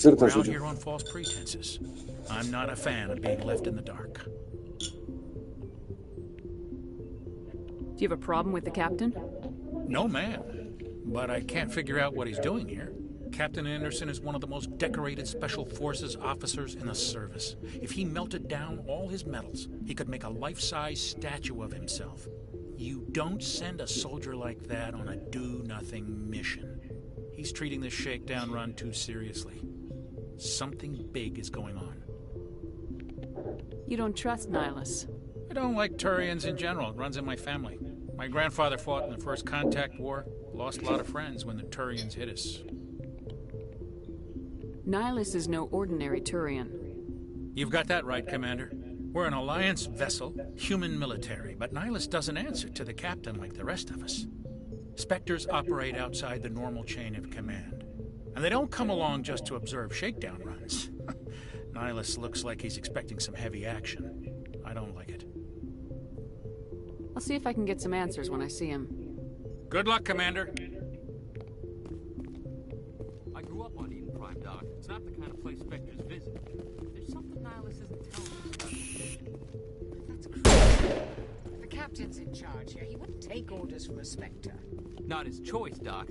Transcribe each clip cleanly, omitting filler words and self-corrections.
Sır We're out taşıyıcı. here on false pretenses. I'm not a fan of being left in the dark. Do you have a problem with the captain? No, man. But I can't figure out what he's doing here. Captain Anderson is one of the most decorated Special Forces officers in the service. If he melted down all his medals, he could make a life-size statue of himself. You don't send a soldier like that on a do-nothing mission. He's treating this shakedown run too seriously. Something big is going on. You don't trust Nihilus? I don't like Turians in general. It runs in my family. My grandfather fought in the First Contact War. Lost a lot of friends when the Turians hit us. Nihilus is no ordinary Turian. You've got that right, Commander. We're an Alliance vessel, human military, but Nihilus doesn't answer to the captain like the rest of us. Spectres operate outside the normal chain of command. And they don't come along just to observe shakedown runs. Nihilus looks like he's expecting some heavy action. I don't like it. I'll see if I can get some answers when I see him. Good luck, Commander. I grew up on Eden Prime, Doc. It's not the kind of place Spectres visit. There's something Nihilus isn't telling us. That's crazy. The captain's in charge here. He wouldn't take orders from a Spectre. Not his choice, Doc.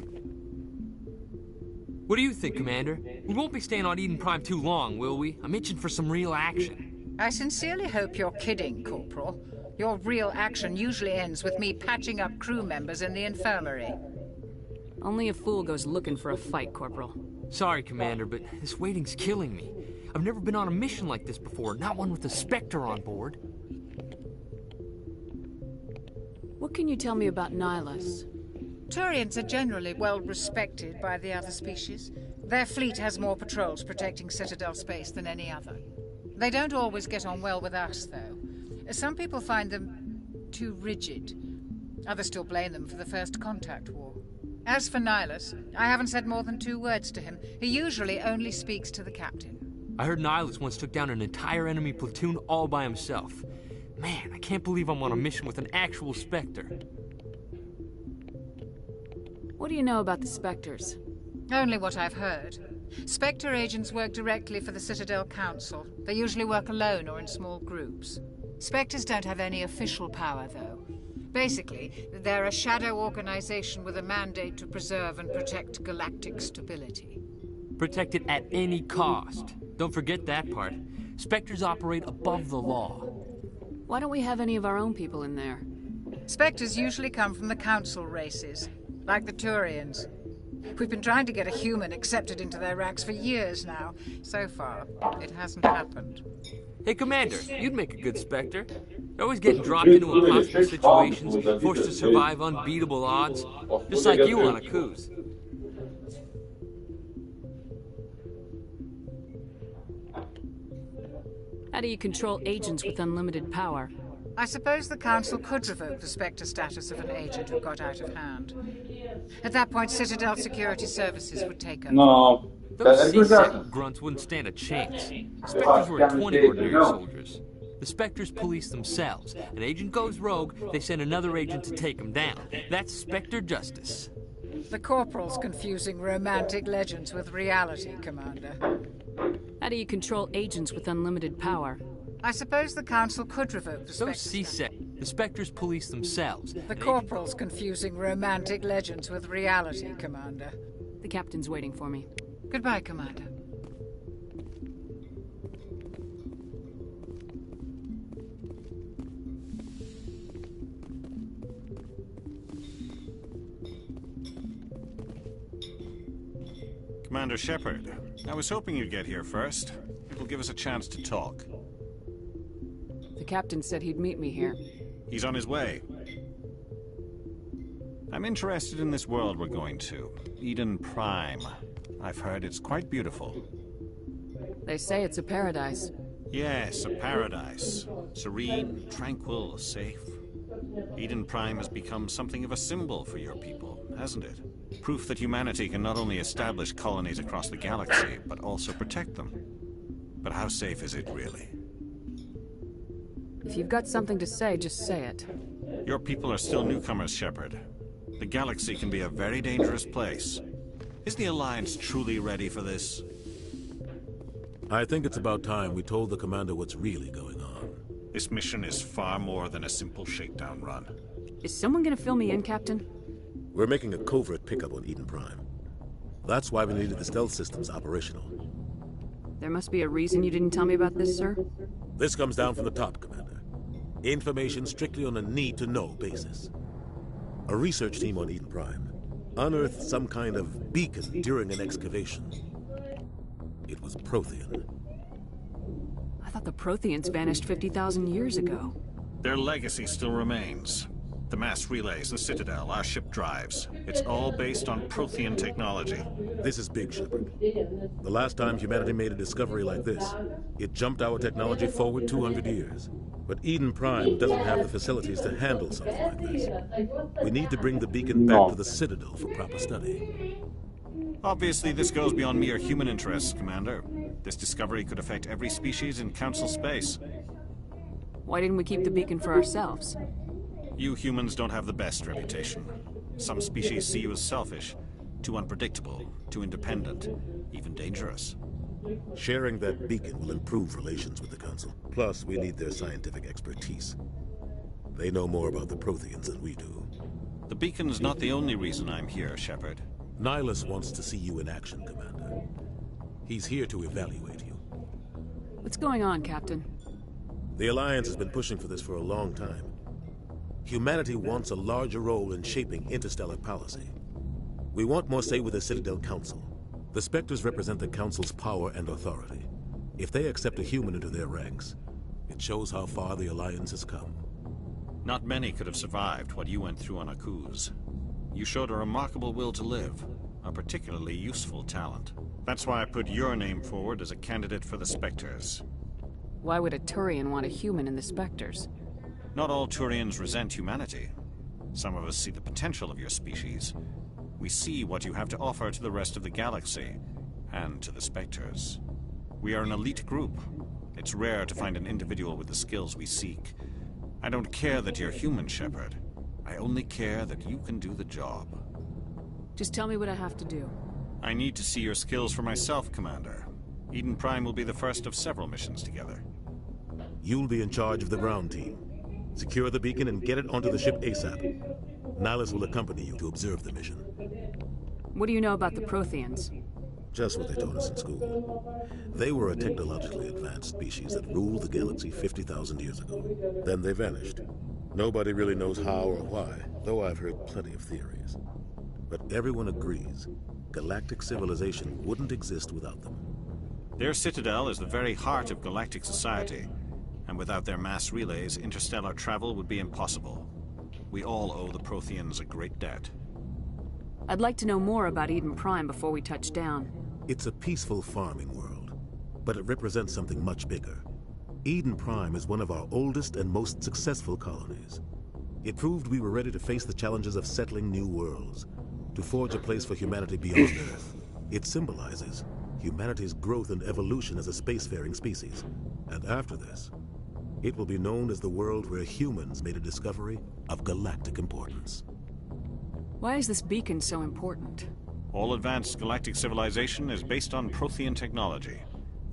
What do you think, Commander? We won't be staying on Eden Prime too long, will we? I'm itching for some real action. I sincerely hope you're kidding, Corporal. Your real action usually ends with me patching up crew members in the infirmary. Only a fool goes looking for a fight, Corporal. Sorry, Commander, but this waiting's killing me. I've never been on a mission like this before, not one with a Spectre on board. What can you tell me about Nihilus? Turians are generally well respected by the other species. Their fleet has more patrols protecting Citadel space than any other. They don't always get on well with us, though. Some people find them too rigid. Others still blame them for the First Contact War. As for Nihilus, I haven't said more than 2 words to him. He usually only speaks to the captain. I heard Nihilus once took down an entire enemy platoon all by himself. Man, I can't believe I'm on a mission with an actual Spectre. What do you know about the Spectres? Only what I've heard. Spectre agents work directly for the Citadel Council. They usually work alone or in small groups. Spectres don't have any official power, though. Basically, they're a shadow organization with a mandate to preserve and protect galactic stability. Protect it at any cost. Don't forget that part. Spectres operate above the law. Why don't we have any of our own people in there? Spectres usually come from the Council races, like the Turians. We've been trying to get a human accepted into their ranks for years now. So far, it hasn't happened. Hey, Commander, you'd make a good Spectre. You're always getting dropped into impossible situations, forced to survive unbeatable odds. Just like you on a cruise. How do you control agents with unlimited power? I suppose the Council could revoke the Spectre status of an agent who got out of hand. At that point, Citadel Security Services would take over. No. Those C-set grunts wouldn't stand a chance. Spectres were 20 ordinary soldiers. The Spectres police themselves. An agent goes rogue, they send another agent to take him down. That's Spectre justice. The Corporal's confusing romantic legends with reality, Commander. How do you control agents with unlimited power? I suppose the Council could revoke the Spectre Those C-set. The Spectres police themselves. The Corporal's confusing romantic legends with reality, Commander. The captain's waiting for me. Goodbye, Commander. Commander Shepard, I was hoping you'd get here first. It'll give us a chance to talk. The captain said he'd meet me here. He's on his way. I'm interested in this world we're going to. Eden Prime. I've heard it's quite beautiful. They say it's a paradise. Yes, a paradise. Serene, tranquil, safe. Eden Prime has become something of a symbol for your people, hasn't it? Proof that humanity can not only establish colonies across the galaxy, but also protect them. But how safe is it, really? If you've got something to say, just say it. Your people are still newcomers, Shepard. The galaxy can be a very dangerous place. Is the Alliance truly ready for this? I think it's about time we told the commander what's really going on. This mission is far more than a simple shakedown run. Is someone gonna fill me in, Captain? We're making a covert pickup on Eden Prime. That's why we needed the stealth systems operational. There must be a reason you didn't tell me about this, sir. This comes down from the top, Commander. Information strictly on a need-to-know basis. A research team on Eden Prime unearthed some kind of beacon during an excavation. It was Prothean. I thought the Protheans vanished 50,000 years ago. Their legacy still remains. The mass relays, the Citadel, our ship drives. It's all based on Prothean technology. This is big, Shepard. The last time humanity made a discovery like this, it jumped our technology forward 200 years. But Eden Prime doesn't have the facilities to handle something like this. We need to bring the beacon back to the Citadel for proper study. Obviously, this goes beyond mere human interests, Commander. This discovery could affect every species in Council space. Why didn't we keep the beacon for ourselves? You humans don't have the best reputation. Some species see you as selfish, too unpredictable, too independent, even dangerous. Sharing that beacon will improve relations with the Council. Plus, we need their scientific expertise. They know more about the Protheans than we do. The beacon's not the only reason I'm here, Shepard. Nihilus wants to see you in action, Commander. He's here to evaluate you. What's going on, Captain? The Alliance has been pushing for this for a long time. Humanity wants a larger role in shaping interstellar policy. We want more say with the Citadel Council. The Spectres represent the Council's power and authority. If they accept a human into their ranks, it shows how far the Alliance has come. Not many could have survived what you went through on Akuz. You showed a remarkable will to live, a particularly useful talent. That's why I put your name forward as a candidate for the Spectres. Why would a Turian want a human in the Spectres? Not all Turians resent humanity. Some of us see the potential of your species. We see what you have to offer to the rest of the galaxy, and to the Spectres. We are an elite group. It's rare to find an individual with the skills we seek. I don't care that you're human, Shepard. I only care that you can do the job. Just tell me what I have to do. I need to see your skills for myself, Commander. Eden Prime will be the first of several missions together. You'll be in charge of the ground team. Secure the beacon and get it onto the ship ASAP. Nihilus will accompany you to observe the mission. What do you know about the Protheans? Just what they taught us in school. They were a technologically advanced species that ruled the galaxy 50,000 years ago. Then they vanished. Nobody really knows how or why, though I've heard plenty of theories. But everyone agrees, galactic civilization wouldn't exist without them. Their citadel is the very heart of galactic society, and without their mass relays, interstellar travel would be impossible. We all owe the Protheans a great debt. I'd like to know more about Eden Prime before we touch down. It's a peaceful farming world, but it represents something much bigger. Eden Prime is one of our oldest and most successful colonies. It proved we were ready to face the challenges of settling new worlds, to forge a place for humanity beyond Earth. It symbolizes humanity's growth and evolution as a spacefaring species. And after this, it will be known as the world where humans made a discovery of galactic importance. Why is this beacon so important? All advanced galactic civilization is based on Prothean technology,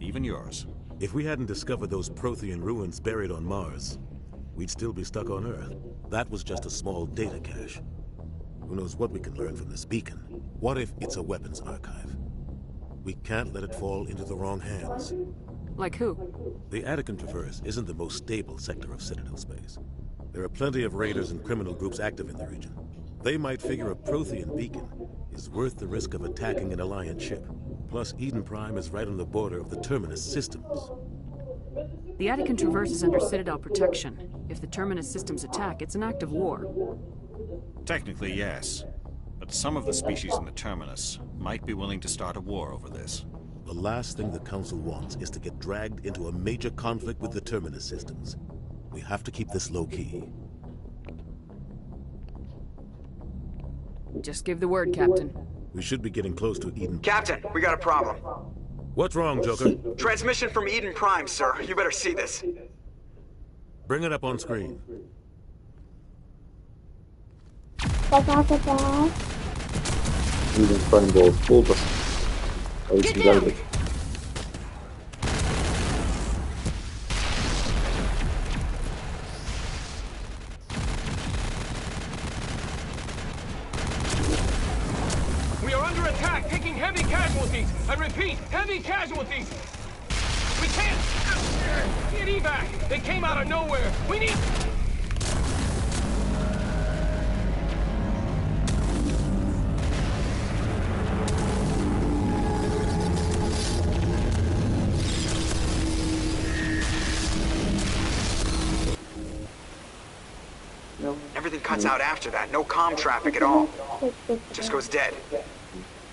even yours. If we hadn't discovered those Prothean ruins buried on Mars, we'd still be stuck on Earth. That was just a small data cache. Who knows what we can learn from this beacon? What if it's a weapons archive? We can't let it fall into the wrong hands. Like who? The Attican Traverse isn't the most stable sector of Citadel space. There are plenty of raiders and criminal groups active in the region. They might figure a Prothean beacon is worth the risk of attacking an Alliance ship. Plus, Eden Prime is right on the border of the Terminus systems. The Attican Traverse is under Citadel protection. If the Terminus systems attack, it's an act of war. Technically, yes. But some of the species in the Terminus might be willing to start a war over this. The last thing the Council wants is to get dragged into a major conflict with the Terminus systems. We have to keep this low-key. Just give the word, Captain. We should be getting close to Eden. Captain, we got a problem. What's wrong, Joker? Transmission from Eden Prime, sir. You better see this. Bring it up on screen. Eden Prime było full, to Get down! casualties! I repeat, heavy casualties! We can't get evac! They came out of nowhere! We need... Everything cuts out after that. No comm traffic at all. Just goes dead.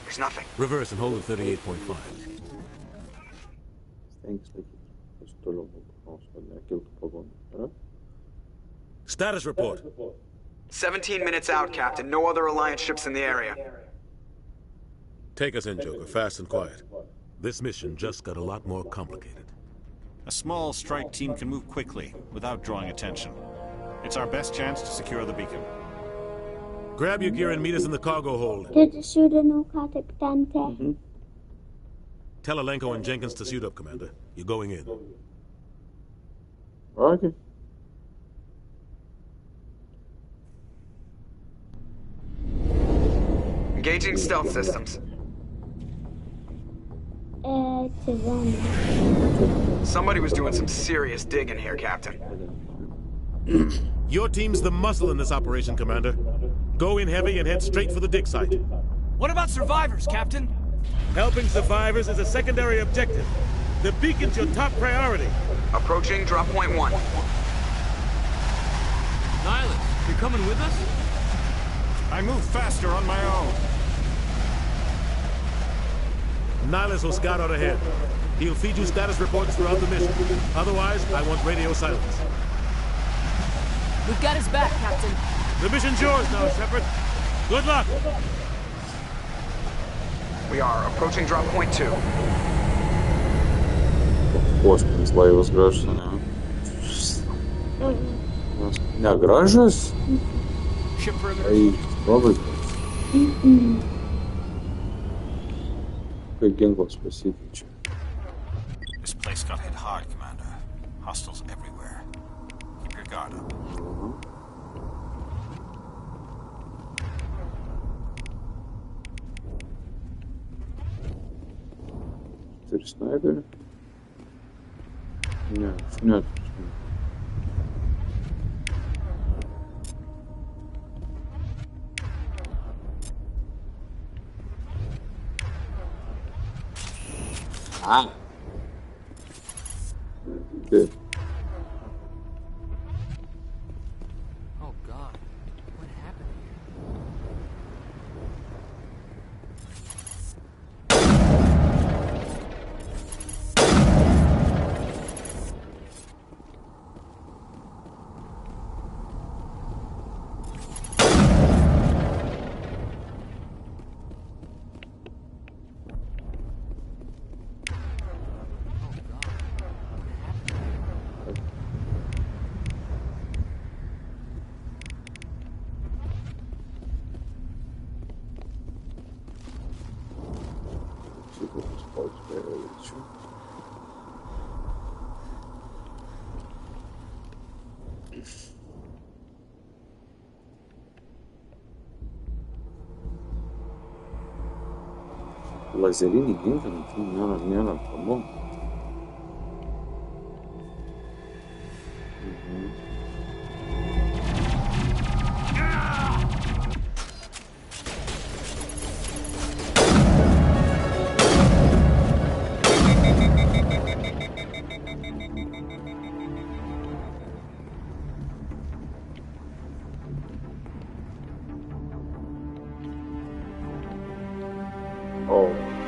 There's nothing. Reverse and hold at 38.5. Status report. 17 minutes out, Captain. No other Alliance ships in the area. Take us in, Joker, fast and quiet. This mission just got a lot more complicated. A small strike team can move quickly, without drawing attention. It's our best chance to secure the beacon. Grab your gear and meet us in the cargo hold. Tell Alenko and Jenkins to suit up, Commander. You're going in. Okay. Engaging stealth systems. Somebody was doing some serious digging here, Captain. Your team's the muscle in this operation, Commander. Go in heavy and head straight for the dig site. What about survivors, Captain? Helping survivors is a secondary objective. The beacon's your top priority. Approaching drop point 1. Nihilus, you're coming with us? I move faster on my own. Nihilus will scout out ahead. He'll feed you status reports throughout the mission. Otherwise, I want radio silence. We've got his back, Captain. The mission's yours now, Shepard. Good luck! We are approaching drop point 2. Господи, слава возграждения. Не ограждаюсь? Ship perimeter. Ай, пробуй. Как генго, спасибо. This place got hit hard, Commander. Hostiles everywhere. Keep your guard up. Четыре снайпера. Нет. Good. Oh God, what happened here? Лазерини гинками, не надо, по-моему.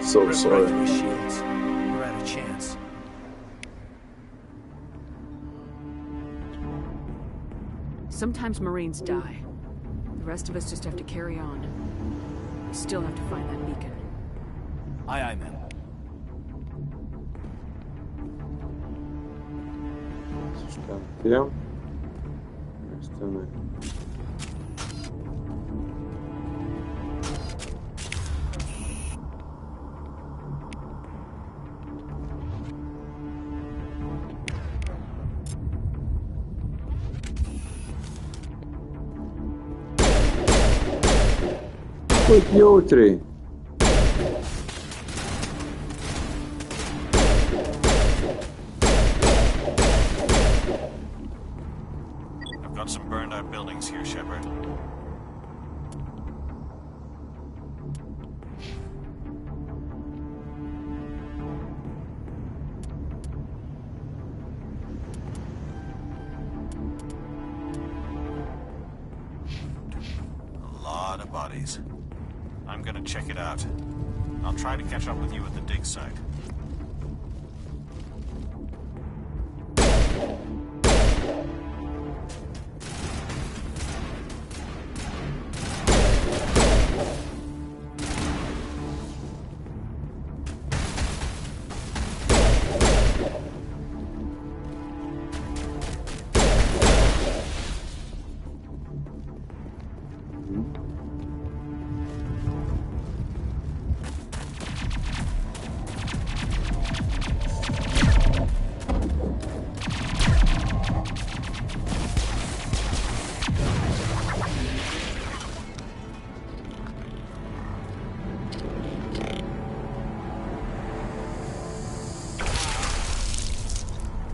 So sorry. Shields. We're out of chance. Sometimes Marines die. The rest of us just have to carry on. We still have to find that beacon. Aye, aye, ma'am. Прям. Остальное. Хоть неутри. burned out buildings here, Shepard. A lot of bodies. I'm gonna check it out. I'll try to catch up with you at the dig site.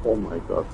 Oh my god.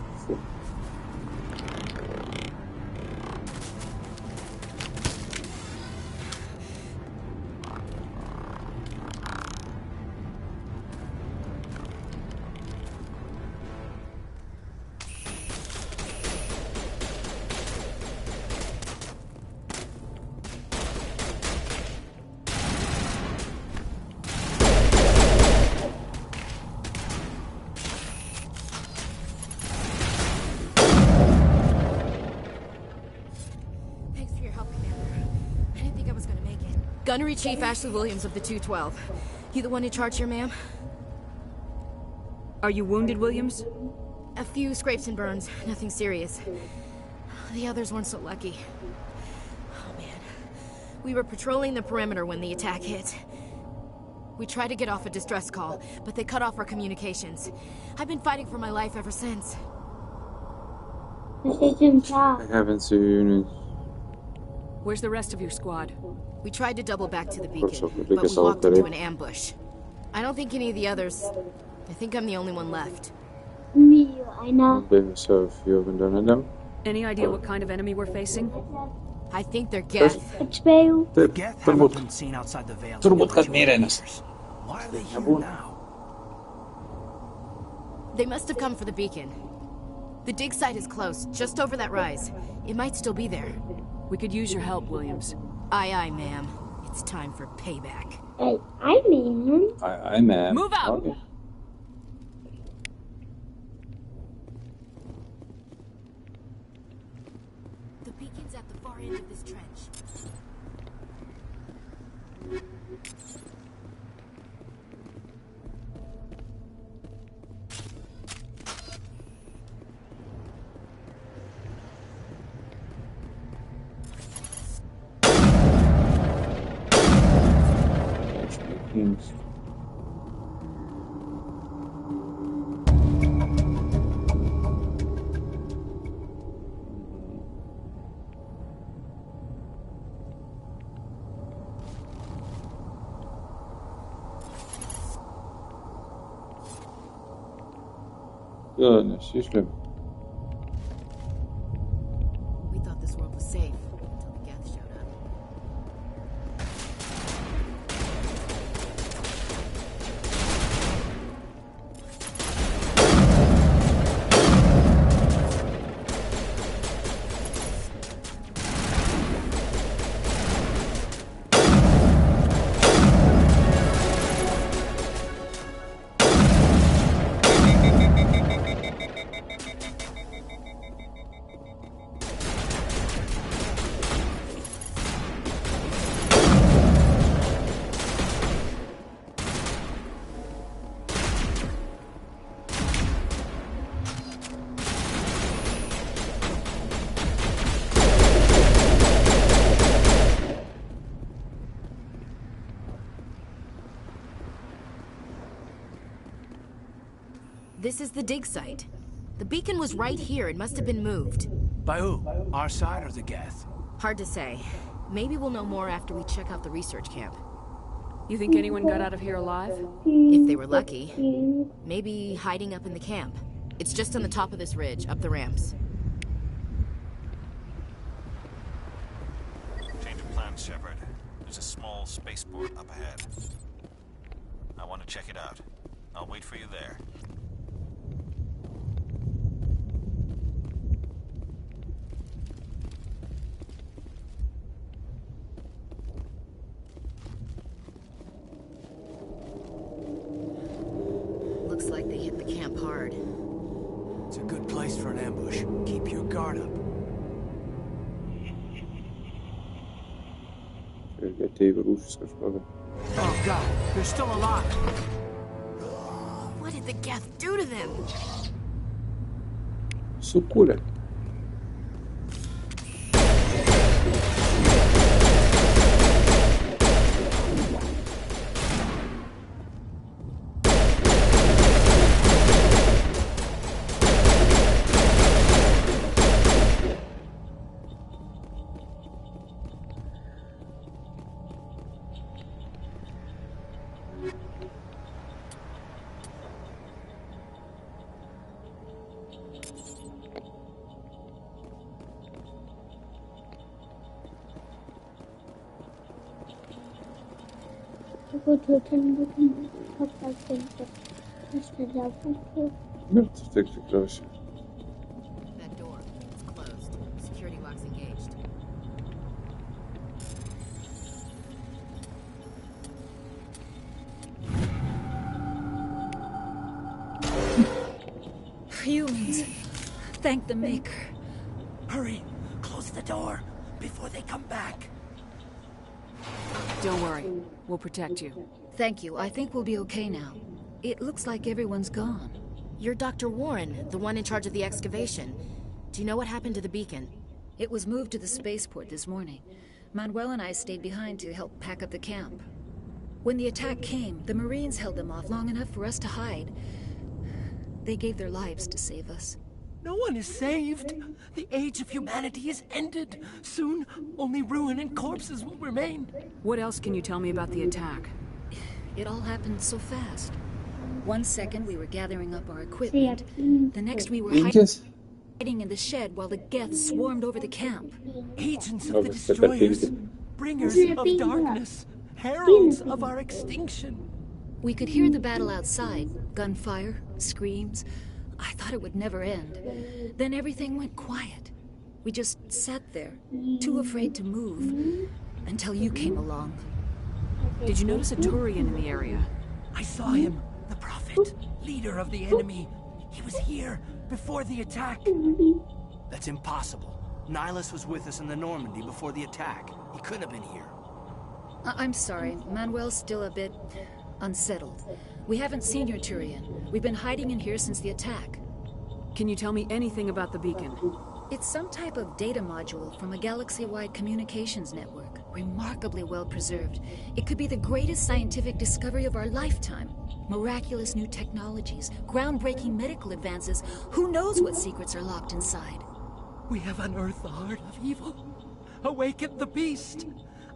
Gunnery Chief Ashley Williams of the 212. You the one in charge here, ma'am? Are you wounded, Williams? A few scrapes and burns, nothing serious. The others weren't so lucky. Oh man. We were patrolling the perimeter when the attack hit. We tried to get off a distress call, but they cut off our communications. I've been fighting for my life ever since. I haven't seen it. Where's the rest of your squad? We tried to double back to the beacon, but we walked into an ambush. I don't think any of the others... I think I'm the only one left. Any idea what kind of enemy we're facing? I think they're Geth. The Geth haven't been seen outside the Veil. Why are they here now? They must have come for the beacon. The dig site is close, just over that rise. It might still be there. We could use your help, Williams. Aye, aye, ma'am. It's time for payback. Aye, ma'am. Aye, ma'am. Move out! Okay. The beacon's at the far end of this trench. Goodness, she's schlimm. We thought this world was safe until the Geth showed up. This is the dig site. The beacon was right here. It must have been moved. By who? Our side or the Geth? Hard to say. Maybe we'll know more after we check out the research camp. You think anyone got out of here alive? If they were lucky. Maybe hiding up in the camp. It's just on the top of this ridge, up the ramps. Shepard. There's a small spaceport up ahead. I want to check it out. I'll wait for you there. Looks like they hit the camp hard. It's a good place for an ambush. Keep your guard up. Oh God, they're still alive. What did the Geth do to them? Sucura. That door, it's closed. Security lock's engaged. Humans. Thank the Maker. Hurry, close the door before they come back. Don't worry. We'll protect you. Thank you. I think we'll be okay now. It looks like everyone's gone. You're Dr. Warren, the one in charge of the excavation. Do you know what happened to the beacon? It was moved to the spaceport this morning. Manuel and I stayed behind to help pack up the camp. When the attack came, the Marines held them off long enough for us to hide. They gave their lives to save us. No one is saved. The age of humanity is ended. Soon, only ruin and corpses will remain. What else can you tell me about the attack? It all happened so fast. 1 second we were gathering up our equipment. The next we were hiding in the shed while the Geth swarmed over the camp. Agents of the destroyers, bringers of darkness, heralds of our extinction. We could hear the battle outside. Gunfire, screams. I thought it would never end. Then everything went quiet. We just sat there, too afraid to move, until you came along. Did you notice a Turian in the area? I saw him, the Prophet, leader of the enemy. He was here before the attack. That's impossible. Nihilus was with us in the Normandy before the attack. He couldn't have been here. I'm sorry. Manuel's still a bit unsettled. We haven't seen your Turian. We've been hiding in here since the attack. Can you tell me anything about the beacon? It's some type of data module from a galaxy-wide communications network. Remarkably well preserved. It could be the greatest scientific discovery of our lifetime. Miraculous new technologies, groundbreaking medical advances. Who knows what secrets are locked inside? We have unearthed the heart of evil, awakened the beast,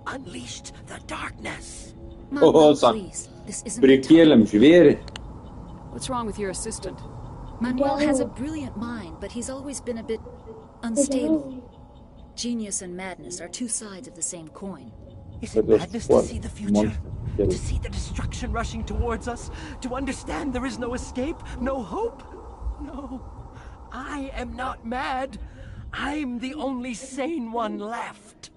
unleashed the darkness. Manuel, please. This isn't Прикелем зверь. What's wrong with your assistant? Manuel has a brilliant mind, but he's always been a bit unstable. Genius and madness are two sides of the same coin. Is it madness to see the future? To see the destruction rushing towards us? To understand there is no escape? No hope? No. I am not mad. I'm the only sane one left.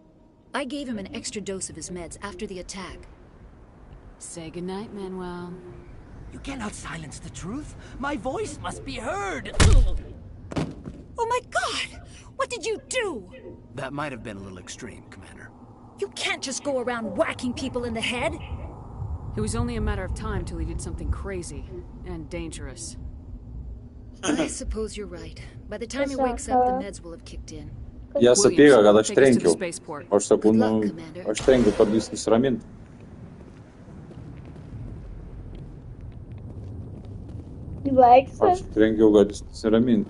I gave him an extra dose of his meds after the attack. Say goodnight, Manuel. You cannot silence the truth. My voice must be heard. Oh my God! What did you do? That might have been a little extreme, Commander. You can't just go around whacking people in the head. It was only a matter of time till he did something crazy and dangerous. I suppose you're right. By the time he wakes up, the meds will have kicked in. Я sapeva kada štrengil. Aš sakau, aš štrengil, kad jis nusiramint. Aš štrengil, kad jis nusiramint.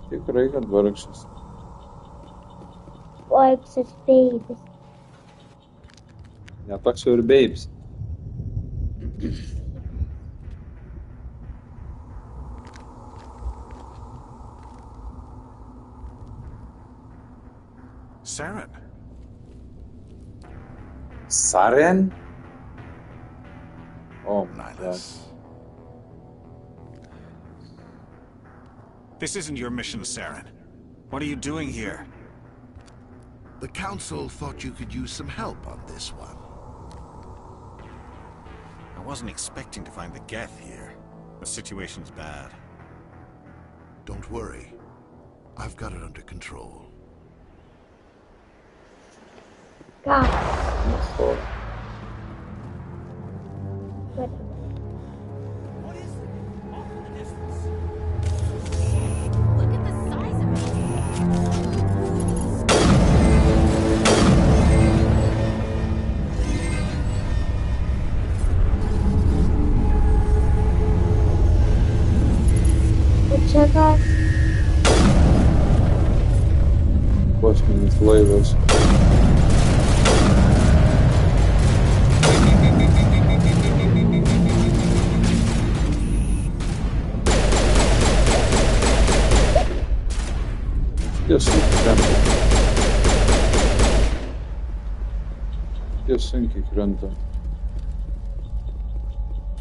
Tikrai, kad vargšas. Vargšas beigas. Ne toks jau ir beibs. Saren. Saren? Oh my god. Nihilus. This isn't your mission, Saren. What are you doing here? The Council thought you could use some help on this one. I wasn't expecting to find the Geth here. The situation's bad. Don't worry. I've got it under control. God. What is it? Off in the distance. Look at the size of it. Check out. Космические flavors. Jag synker grönta.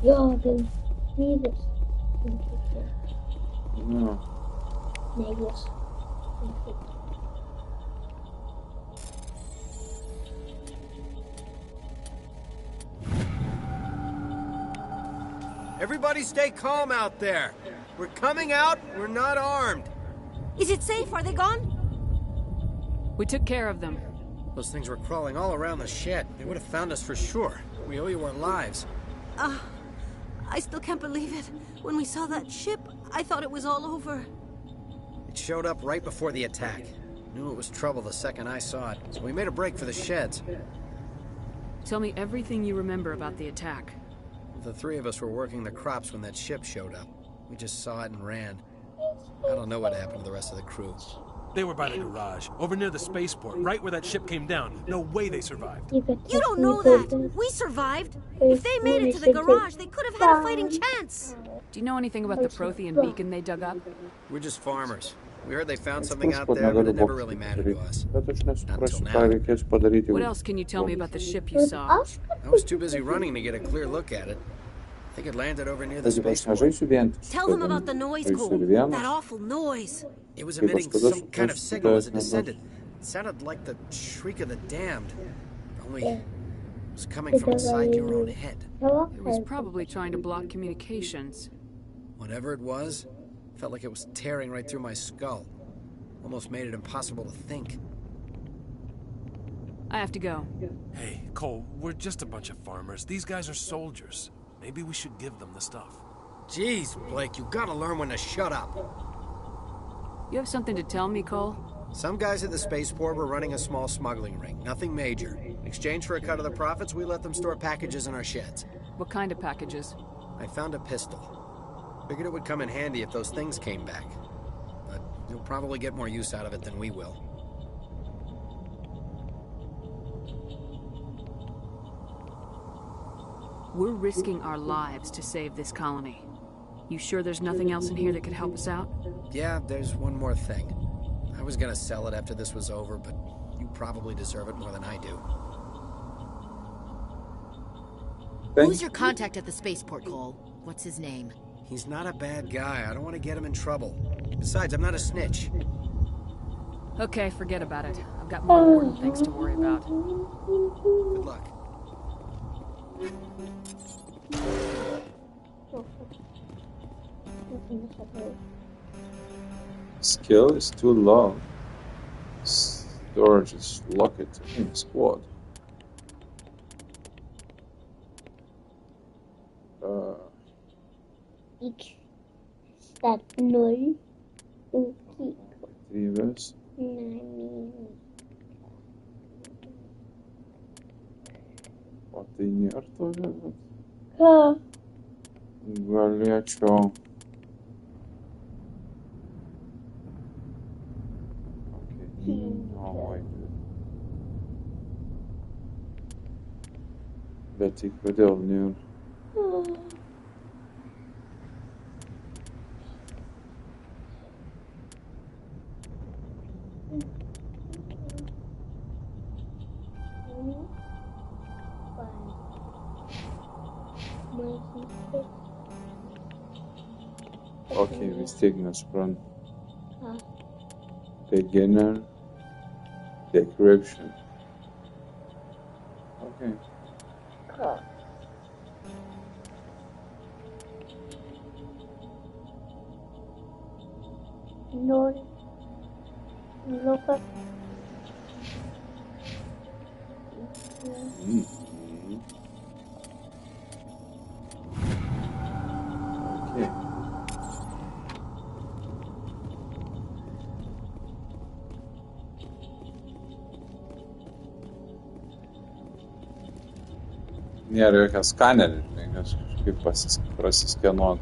Ja, den virus. Ja. Nej, yes. Everybody stay calm out there. We're coming out, we're not armed. Is it safe? Are they gone? We took care of them. Those things were crawling all around the shed. They would have found us for sure. We owe you our lives. I still can't believe it. When we saw that ship, I thought it was all over. It showed up right before the attack. Knew it was trouble the second I saw it, so we made a break for the sheds. Tell me everything you remember about the attack. The three of us were working the crops when that ship showed up. We just saw it and ran. I don't know what happened to the rest of the crew. They were by the garage, over near the spaceport, right where that ship came down. No way they survived. You don't know that. We survived. If they made it to the garage, they could have had a fighting chance. Do you know anything about the Prothean beacon they dug up? We're just farmers. We heard they found something out there, but it never really mattered to us. Until now. What else can you tell me about the ship you saw? I was too busy running to get a clear look at it. I think it landed over near the spaceport. Tell them about the noise, Cole. That awful noise. It was emitting some kind of signal as it descended. It sounded like the shriek of the damned. Only it was coming from inside your own head. It was probably trying to block communications. Whatever it was, felt like it was tearing right through my skull. Almost made it impossible to think. I have to go. Hey, Cole, we're just a bunch of farmers. These guys are soldiers. Maybe we should give them the stuff. Jeez, Blake, you gotta learn when to shut up. You have something to tell me, Cole? Some guys at the spaceport were running a small smuggling ring. Nothing major. In exchange for a cut of the profits, we let them store packages in our sheds. What kind of packages? I found a pistol. Figured it would come in handy if those things came back. But you'll probably get more use out of it than we will. We're risking our lives to save this colony. You sure there's nothing else in here that could help us out? Yeah, there's one more thing. I was gonna sell it after this was over, but you probably deserve it more than I do. Who's your contact at the spaceport, Cole? What's his name? He's not a bad guy. I don't want to get him in trouble. Besides, I'm not a snitch. Okay, forget about it. I've got more important things to worry about. Good luck. Skill is too low. Storage is locked in squad. X stat 0 Retrievers. What the year? Горячо. Okay, no way. Betty Cordell noon. Okay, vis tiek nesuprantu. Beginner decryption. Okay. No, look. Okay. Nėra jokio skanerio, kažkaip prasiskenuot.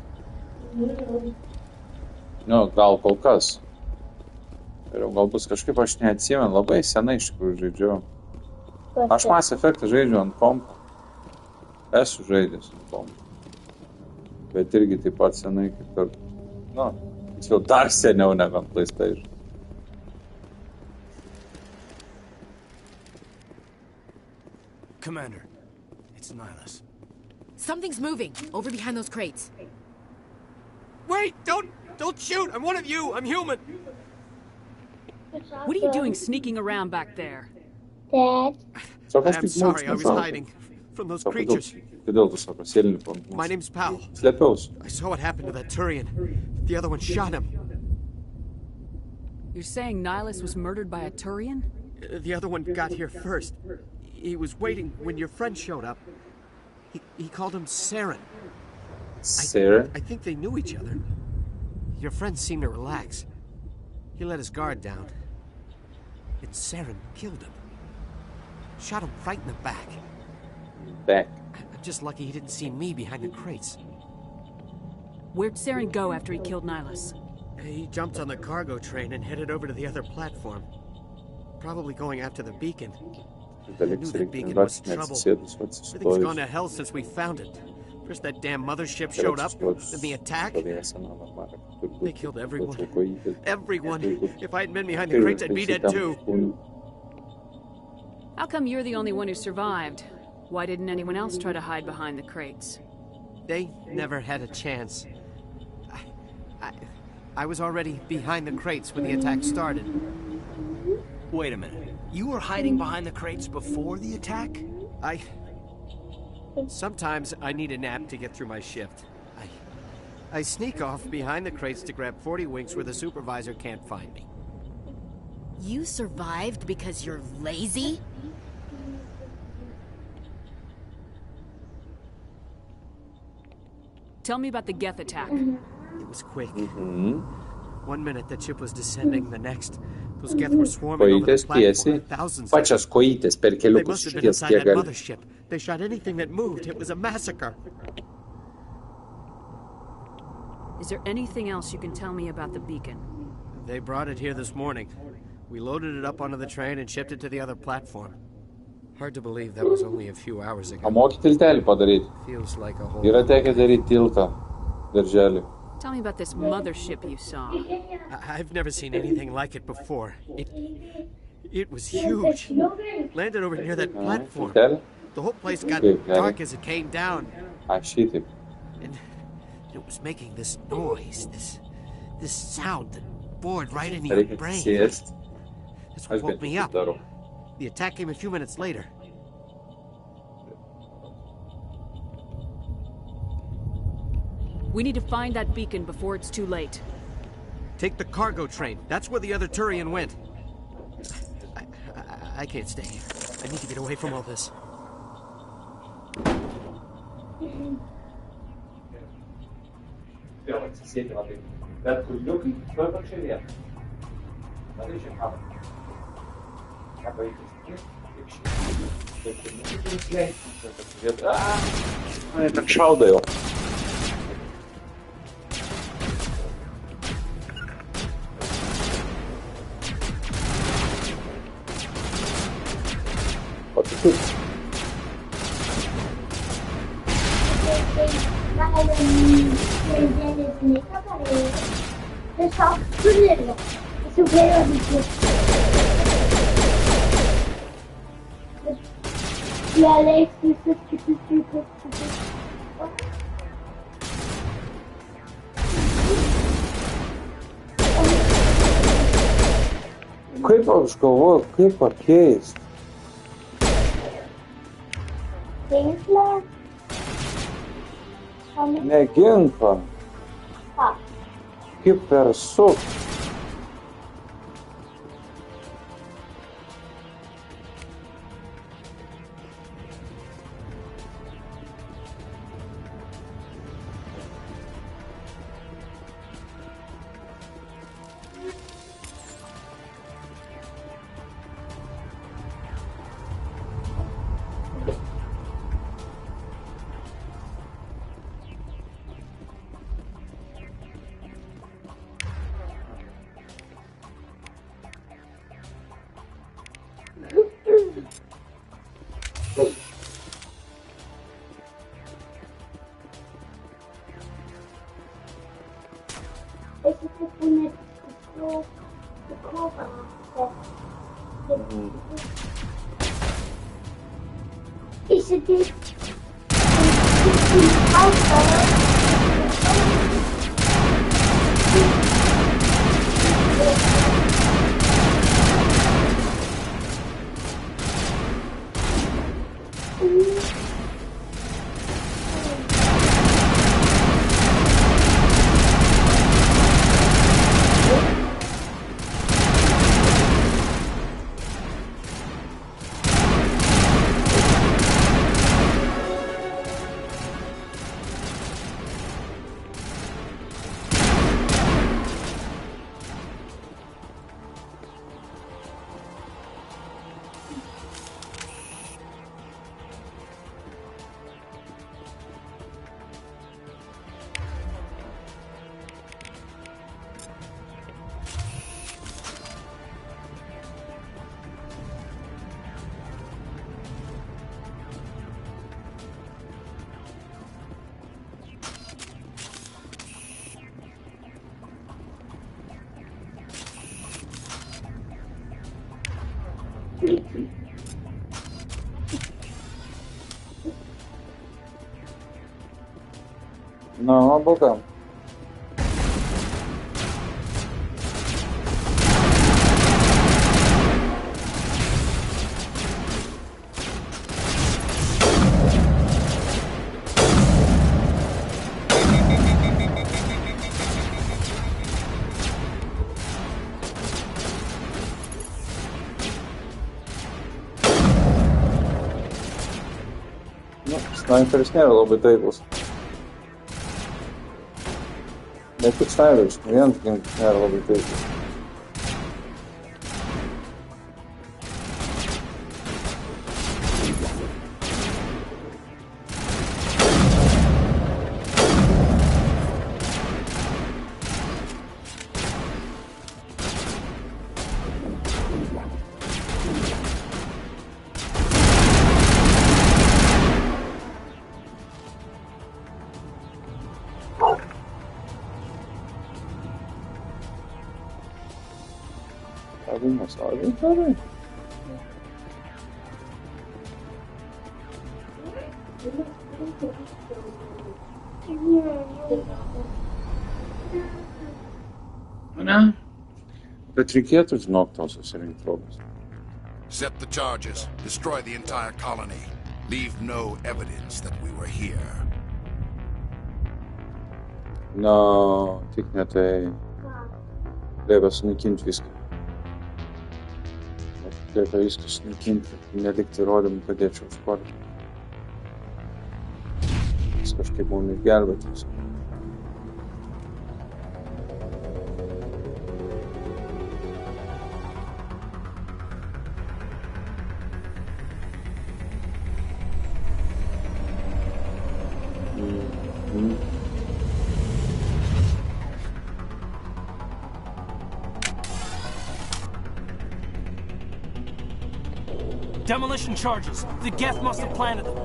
Nu, gal kol kas. Ir gal bus kažkaip, aš neatsimenu, labai senai iš tikrųjų žaidžiau. Aš Mass Effect'ą žaidžiu ant kompo. Esu žaidęs ant kompo. Bet irgi taip pat senai kaip ir, nu, tiksliau dar seniau negu ant PlayStation. Commander, it's Nihilus. Something's moving over behind those crates. Wait! Don't shoot! I'm one of you! I'm human! What are you doing sneaking around back there? Dad. I'm sorry, I was hiding from those creatures. My name's Powell. I saw what happened to that Turian. The other one shot him. You're saying Nihilus was murdered by a Turian? The other one got here first. He was waiting when your friend showed up. He called him Saren. Saren? I think they knew each other. Your friend seemed to relax. He let his guard down. And Saren killed him. Shot him right in the back. Back. I'm just lucky he didn't see me behind the crates. Where'd Saren go after he killed Nihilus? He jumped on the cargo train and headed over to the other platform. Probably going after the beacon. I knew the beacon was in trouble. Everything's gone to hell since we found it. First that damn mothership showed up, then the attack. They killed everyone. Everyone! If I hadn't been behind the crates, I'd be dead too. How come you're the only one who survived? Why didn't anyone else try to hide behind the crates? They never had a chance. I was already behind the crates when the attack started. Wait a minute. You were hiding behind the crates before the attack? Sometimes I need a nap to get through my shift. I sneak off behind the crates to grab 40 winks where the supervisor can't find me. You survived because you're lazy? Tell me about the Geth attack. It was quick. 1 minute the ship was descending, the next those Geth were swarming over the platform. Thousands. Pačias kojytės per They keliukus must have been išties inside kiek that gali. mothership. They shot anything that moved. It was a massacre. Is there anything else you can tell me about the beacon? They brought it here this morning. We loaded it up onto the train and shipped it to the other platform. Hard to believe that was only a few hours ago. Moki tiltelį padaryti. Feels like a whole... Yra tekę daryti tiltą. Darželį. Tell me about this mothership you saw. I've never seen anything like it before. It was huge. Landed over near that platform. The whole place got dark as it came down. And it was making this noise, this sound that bored right into your brain. That's what woke me up. The attack came a few minutes later. We need to find that beacon before it's too late. Take the cargo train. That's where the other Turian went. I can't stay here. I need to get away from all this. Mane ten šaudo jau. O tai kur? Kaip aš galvoju, kaip pakeisti? Ginklą? Ne ginklą. Ką? Kaip persuk. Esse tipo de cobra. Esse tipo Na, bakalım. Sniperis nėra labai taiklus. Ne tik sniperis, vienas ginklas nėra labai taiklus. Sorry. Ne? Bet reikėtų žinok tos susirinkti rogas. Set the charges. Destroy the entire colony. Leave no evidence that we were here. Na, tik ne tai. Reikia sunaikinti viską. Reikia viską sunaikinti, nelikti įrodymų, kad jie čia užpuolė. Jis kažkaip mums išgelbėti viską. Demolition charges. The Geth must have planted them.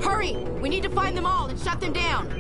Hurry! We need to find them all and shut them down.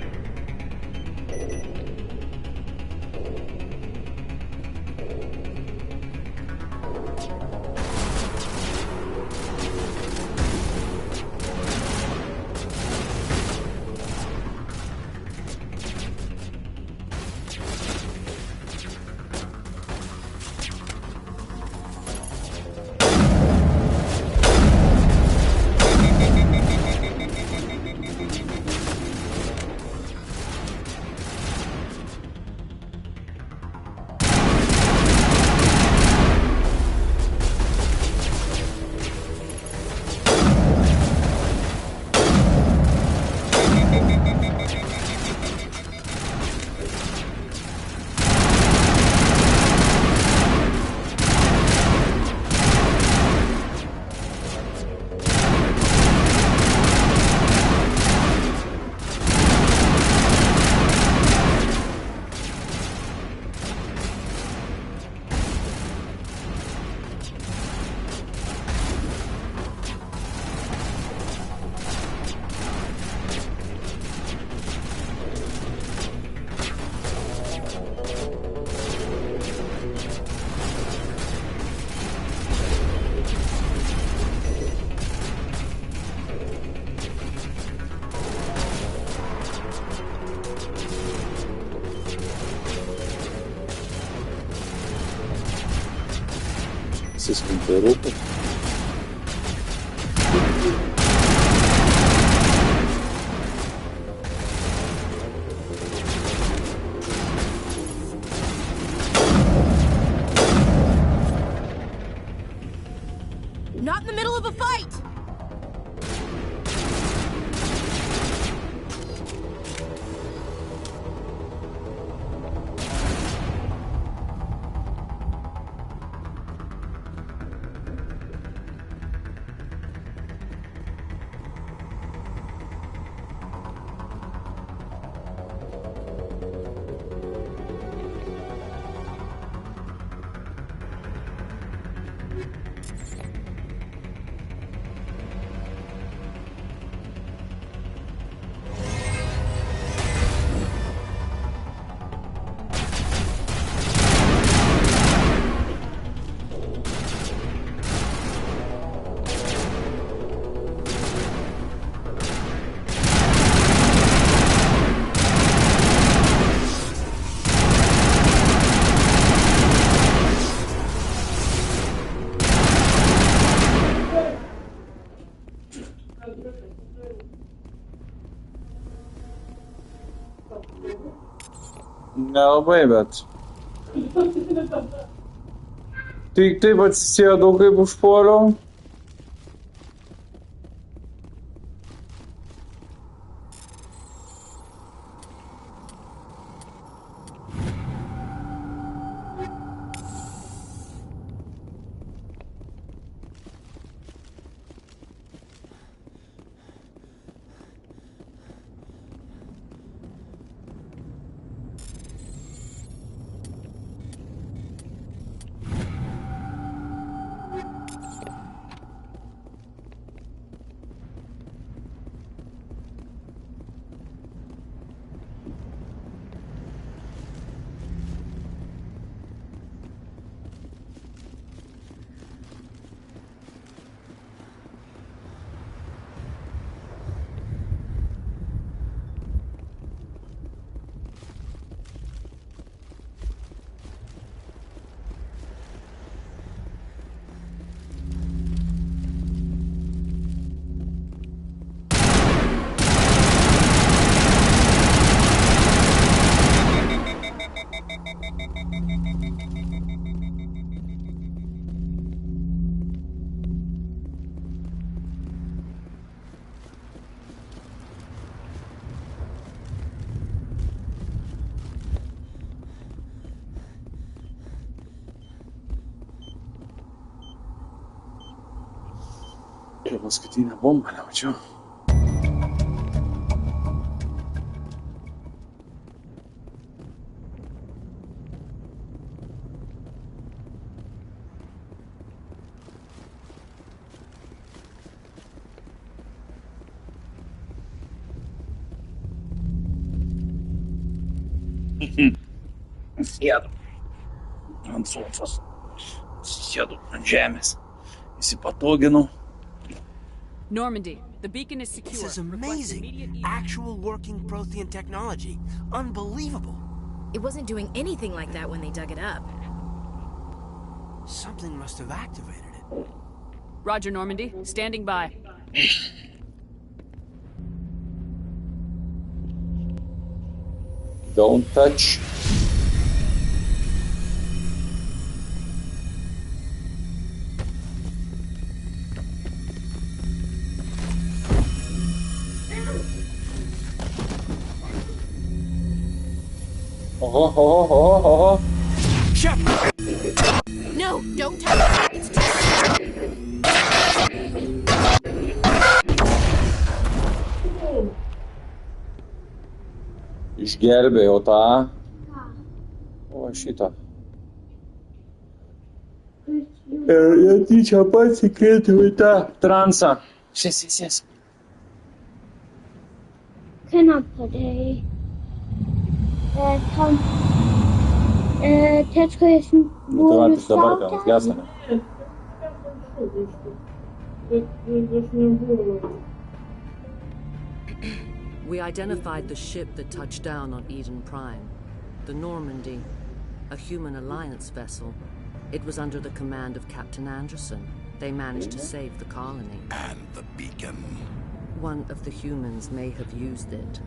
Įsiskinti rūpų. Not in the middle of a fight! Nelabai, bet. Taip atsisėdau, kaip užpuoliau. Čia paskutinė bomba, nemačiau. Sėdu ant sofos, sėdu ant žemės, įsipatoginau. Normandy, the beacon is secure. This is amazing. Actual working Prothean technology. Unbelievable. It wasn't doing anything like that when they dug it up. Something must have activated it. Roger, Normandy. Standing by. Don't touch. Oh. Shep! No, don't touch it. It's too Išgelbėjau tą. O šitą. Ir netyčia pats įkrėtau į tą transą. Šis. Knapper dig. Tom. Tetris bonusauta. We identified the ship that touched down on Eden Prime. The Normandy. A human alliance vessel. It was under the command of Captain Anderson. They managed to save the colony. And the beacon. One of the humans may have used it.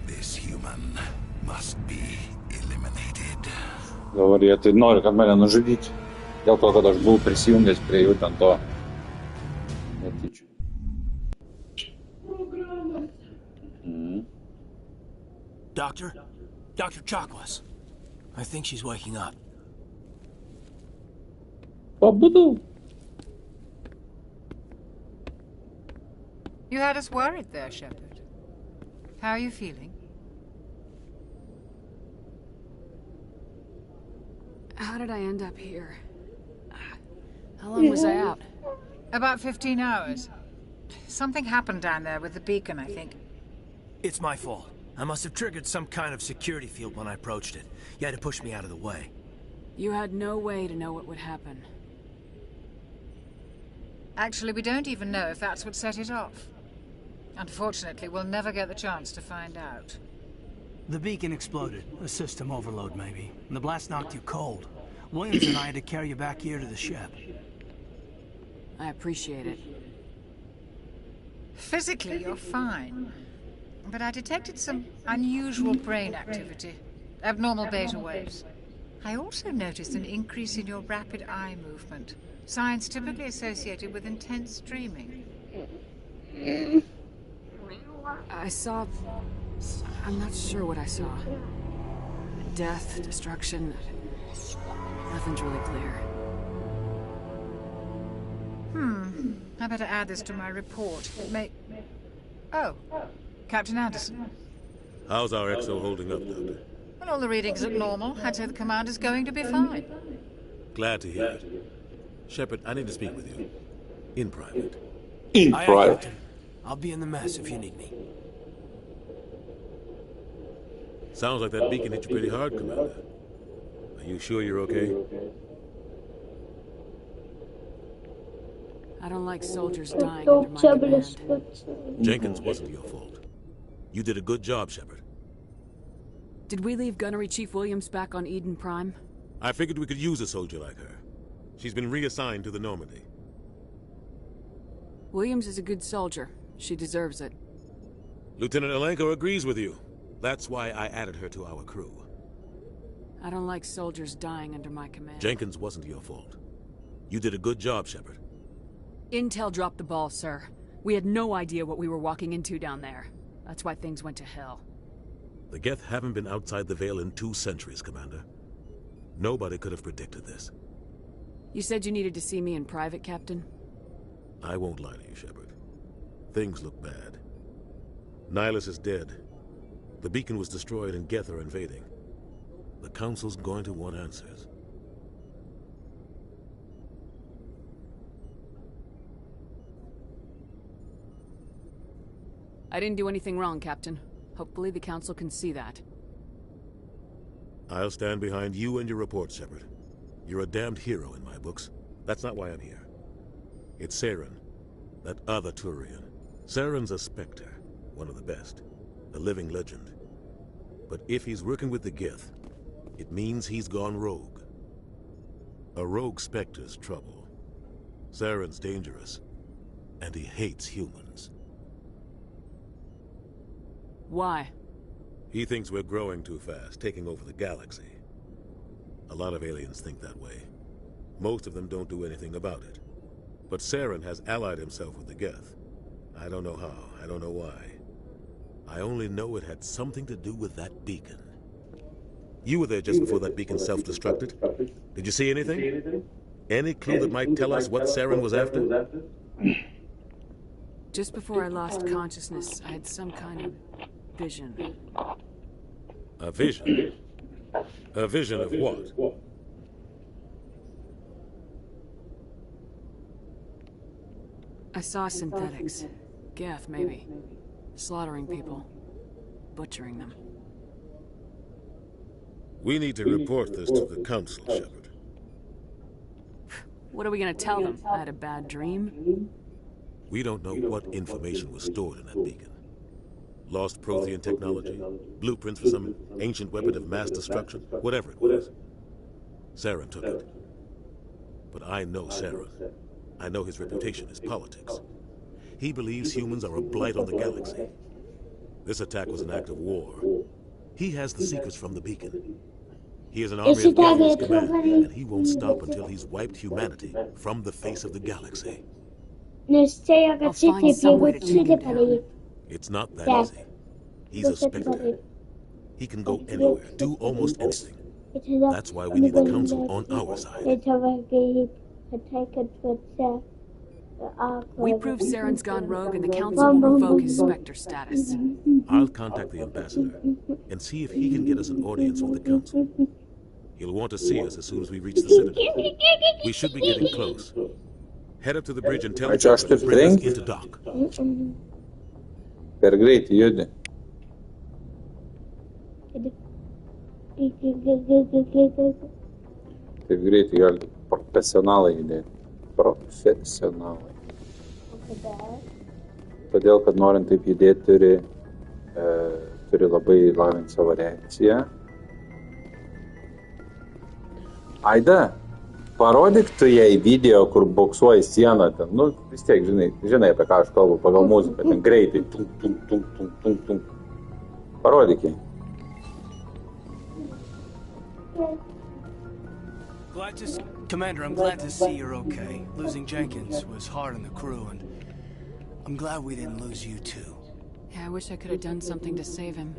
This human must be eliminated. Dabar jie tai nori, kad mane nužudyti. Dėl to, kad aš buvau prisijungęs prie jų ten to netyčių. Doctor? Dr. Chakwas. I think she's waking up. Pabudu. You had us worried there, Shepard. How are you feeling? How did I end up here? How long was I out? About 15 hours. Something happened down there with the beacon, I think. It's my fault. I must have triggered some kind of security field when I approached it. You had to push me out of the way. You had no way to know what would happen. Actually, we don't even know if that's what set it off. Unfortunately, we'll never get the chance to find out. The beacon exploded. A system overload, maybe. And the blast knocked you cold. Williams and I had to carry you back here to the ship. I appreciate it. Physically, you're fine. But I detected some unusual brain activity. Abnormal beta waves. I also noticed an increase in your rapid eye movement. Signs typically associated with intense dreaming. I saw... I'm not sure what I saw. Death, destruction... Nothing's really clear. I better add this to my report. It may... Oh. Captain Anderson. How's our XO holding up, Doctor? Well, all the readings look normal. I'd say the commander's going to be fine. Glad to hear it. Shepard, I need to speak with you. In private. In private. I'll be in the mess if you need me. Sounds like that beacon hit you pretty hard, Commander. Are you sure you're okay? I don't like soldiers dying under my command. Jenkins wasn't your fault. You did a good job, Shepard. Did we leave Gunnery Chief Williams back on Eden Prime? I figured we could use a soldier like her. She's been reassigned to the Normandy. Williams is a good soldier. She deserves it. Lieutenant Alenko agrees with you. That's why I added her to our crew. I don't like soldiers dying under my command. Jenkins wasn't your fault. You did a good job, Shepard. Intel dropped the ball, sir. We had no idea what we were walking into down there. That's why things went to hell. The Geth haven't been outside the Veil in 2 centuries, Commander. Nobody could have predicted this. You said you needed to see me in private, Captain? I won't lie to you, Shepard. Things look bad. Nihilus is dead. The beacon was destroyed and Geth are invading. The Council's going to want answers. I didn't do anything wrong, Captain. Hopefully the Council can see that. I'll stand behind you and your report, Shepard. You're a damned hero in my books. That's not why I'm here. It's Saren, that other Turian. Saren's a Spectre, one of the best, a living legend. But if he's working with the Geth, it means he's gone rogue. A rogue Spectre's trouble. Saren's dangerous, and he hates humans. Why? He thinks we're growing too fast, taking over the galaxy. A lot of aliens think that way. Most of them don't do anything about it. But Saren has allied himself with the Geth. I don't know how, I don't know why. I only know it had something to do with that beacon. You were there just before that beacon self-destructed. Did you see anything? Any clue that might tell us what Saren was after? Just before I lost consciousness, I had some kind of vision. A vision? A vision of what? I saw synthetics. Geth, maybe. Slaughtering people. Butchering them. We need to report this to the Council, Shepard. What are we gonna tell them? I had a bad dream? We don't know what information was stored in that beacon. Lost Prothean technology, blueprints for some ancient weapon of mass destruction, whatever it was. Saren took it. But I know Saren. I know his reputation is politics. He believes humans are a blight on the galaxy. This attack was an act of war. He has the secrets from the beacon. He has an army of men in his command, and he won't stop until he's wiped humanity from the face of the galaxy. I'll find some way to take him down. It's not that easy. He's a Spectre. He can go anywhere, do almost anything. That's why we need the Council on our side. We prove Saren's gone rogue and the Council will revoke his Spectre status. I'll contact the Ambassador and see if he can get us an audience with the Council. He'll want to see us as soon as we reach the Citadel. We should be getting close. Head up to the bridge and tell the to bring us into dock. Per greitai judi. Taip greitai gali profesionalai judėti. Profesionalai. Todėl, kad norint taip judėti, turi labai lavinti savo reakciją. Aida, parodyk tu jai video, kur boksuoji sieną ten. Nu, vis tiek, žinai apie ką aš kalbu pagal muziką. Ten greitai. Tum, tum, tum, tum, tum, tum. Parodyk jai. Commander, I'm glad to see you're okay. Losing Jenkins was hard on the crew, and I'm glad we didn't lose you too. Yeah, I wish I could have done something to save him.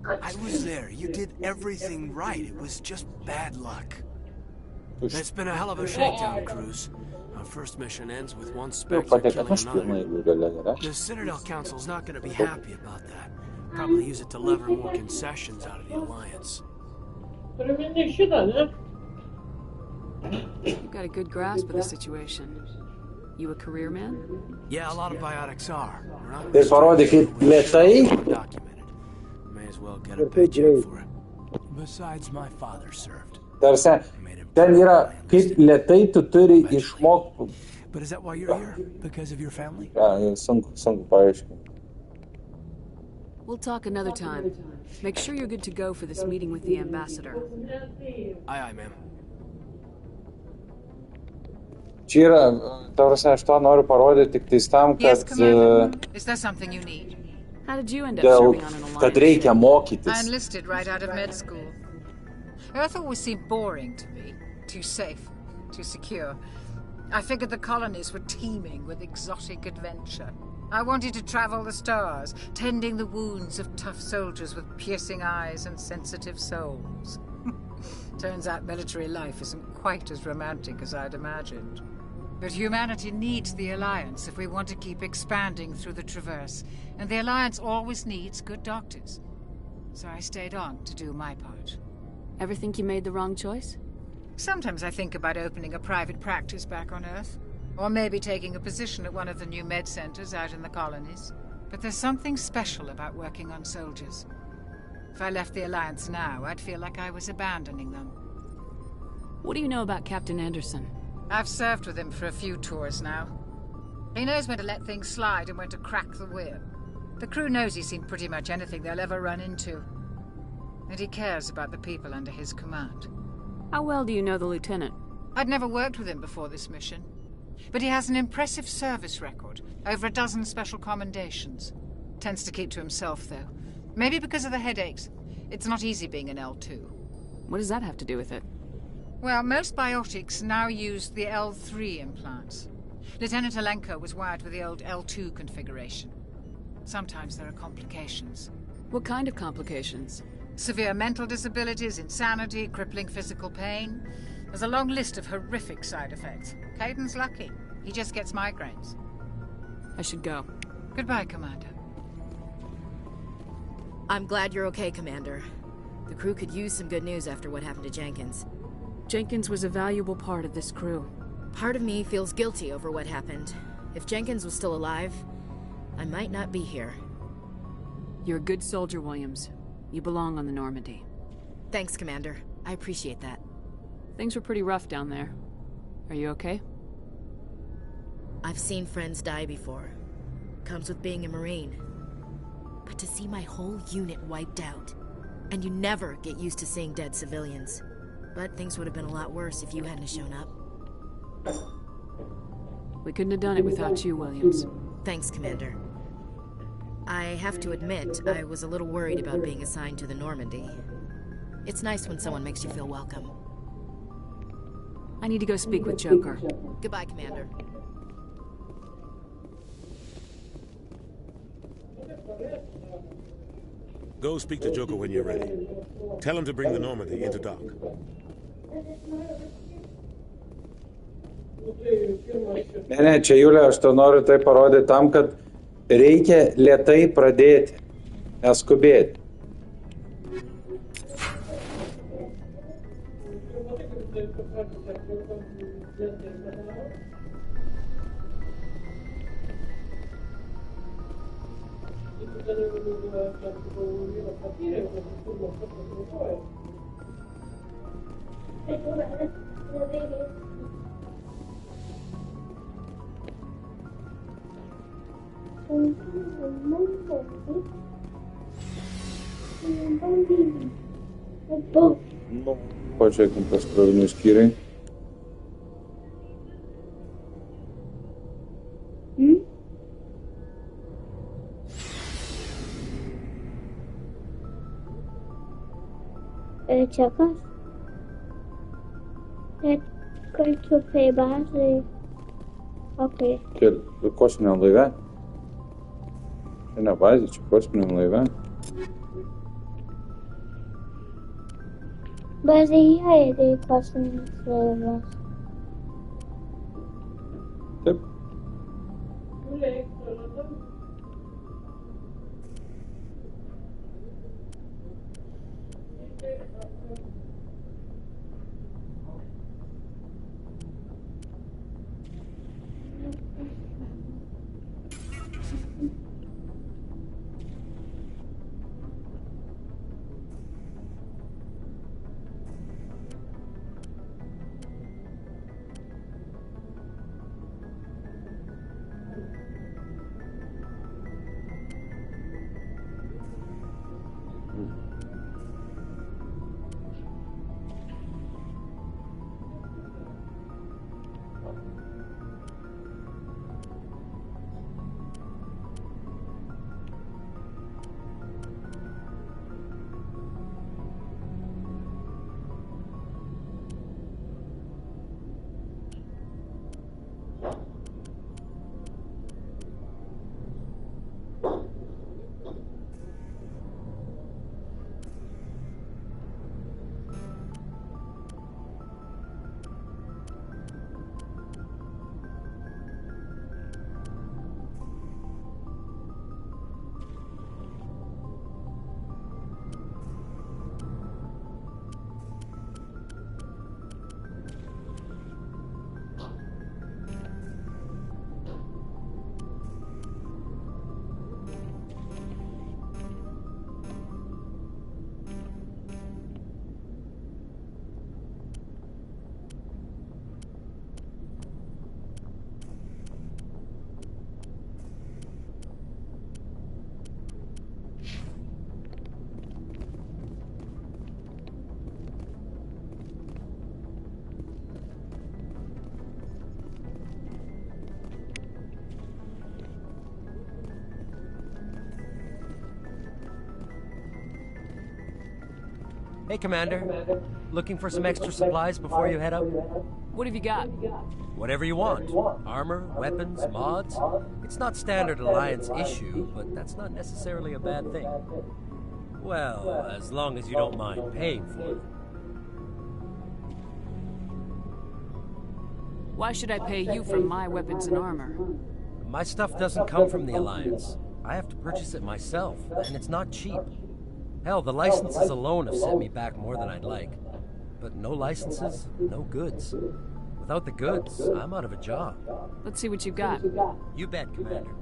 I was there. You did everything right. It was just bad luck. It's been a hell of a shakedown, Cruz. Our first mission ends with one Spectre killing another. The Citadel Council's not going to be happy about that. Probably use it to lever more concessions out of the Alliance. You've got a good grasp of the situation. You a career man? Yeah, a lot of biotics are. Tai parodyk kaip lėtai. May as well get a paycheck for it. Besides, my father served. Tarsi, ten yra kaip lėtai tu turi išmokti. But is that why you're here? Because of your family? Sunku paaiškinti. We'll talk another time. Make sure you're good to go for this meeting with the Ambassador. Aye, ma'am. Čia yra, tarsi, aš to noriu parodyti tik tais tam, kad... Yes, Commander. Is there something you need? How did you end up serving on an alliance? Kad reikia mokytis. I enlisted right out of med school. Earth always seemed boring to me. Too safe, too secure. I figured the colonies were teeming with exotic adventure. I wanted to travel the stars, tending the wounds of tough soldiers with piercing eyes and sensitive souls. Turns out military life isn't quite as romantic as I'd imagined. But humanity needs the Alliance if we want to keep expanding through the Traverse, and the Alliance always needs good doctors. So I stayed on to do my part. Ever think you made the wrong choice? Sometimes I think about opening a private practice back on Earth. Or maybe taking a position at one of the new med centers out in the colonies. But there's something special about working on soldiers. If I left the Alliance now, I'd feel like I was abandoning them. What do you know about Captain Anderson? I've served with him for a few tours now. He knows when to let things slide and when to crack the whip. The crew knows he's seen pretty much anything they'll ever run into. And he cares about the people under his command. How well do you know the lieutenant? I'd never worked with him before this mission. But he has an impressive service record, over a dozen special commendations. Tends to keep to himself, though. Maybe because of the headaches. It's not easy being an L2. What does that have to do with it? Well, most biotics now use the L3 implants. Lieutenant Alenko was wired with the old L2 configuration. Sometimes there are complications. What kind of complications? Severe mental disabilities, insanity, crippling physical pain. There's a long list of horrific side effects. Caden's lucky. He just gets migraines. I should go. Goodbye, Commander. I'm glad you're okay, Commander. The crew could use some good news after what happened to Jenkins. Jenkins was a valuable part of this crew. Part of me feels guilty over what happened. If Jenkins was still alive, I might not be here. You're a good soldier, Williams. You belong on the Normandy. Thanks, Commander. I appreciate that. Things were pretty rough down there. Are you okay? I've seen friends die before. Comes with being a Marine. But to see my whole unit wiped out, and you never get used to seeing dead civilians. But things would have been a lot worse if you hadn't shown up. We couldn't have done it without you, Williams. Thanks, Commander. I have to admit, I was a little worried about being assigned to the Normandy. It's nice when someone makes you feel welcome. I need to go speak with Joker. Goodbye, Commander. Go speak to Joker when you're ready. Tell him to bring the Normandy into dock. Ne, čia Julija, aš to noriu tai parodyti tam, kad reikia lėtai pradėti, neskubėti. Nu, pačiakim pas krovinių skyriai. Čia kas? Net kartu prie bazai. Okay. Čia kosminiam laive. Čia ne bazė, čia kosminiam laive. Bazėje yra kosminis laivas. Taip. Hey, Commander. Looking for some extra supplies before you head out? What have you got? Whatever you want. Armor, weapons, mods. It's not standard Alliance issue, but that's not necessarily a bad thing. Well, as long as you don't mind paying for it. Why should I pay you for my weapons and armor? My stuff doesn't come from the Alliance. I have to purchase it myself, and it's not cheap. Hell, the licenses alone have set me back more than I'd like. But no licenses, no goods. Without the goods, I'm out of a job. Let's see what you got. You bet, Commander.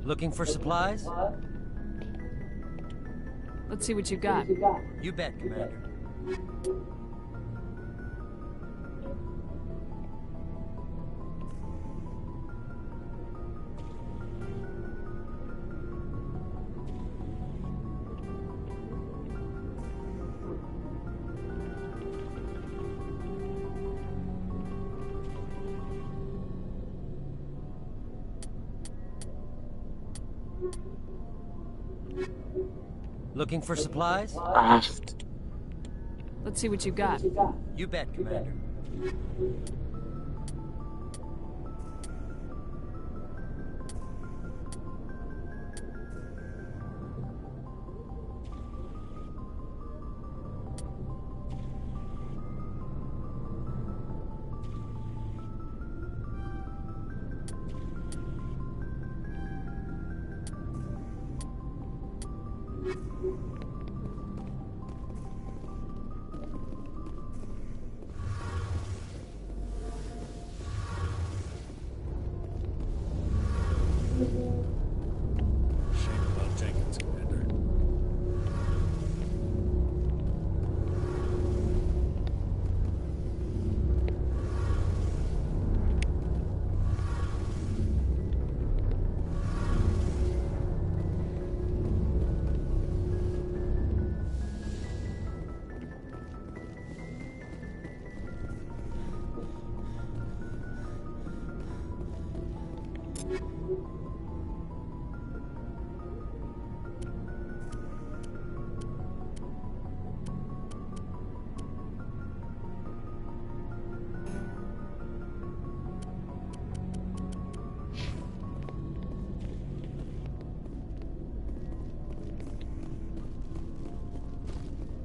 Looking for supplies? Let's see what you got. You bet, Commander. Looking for supplies? Let's see what you got. You bet, Commander.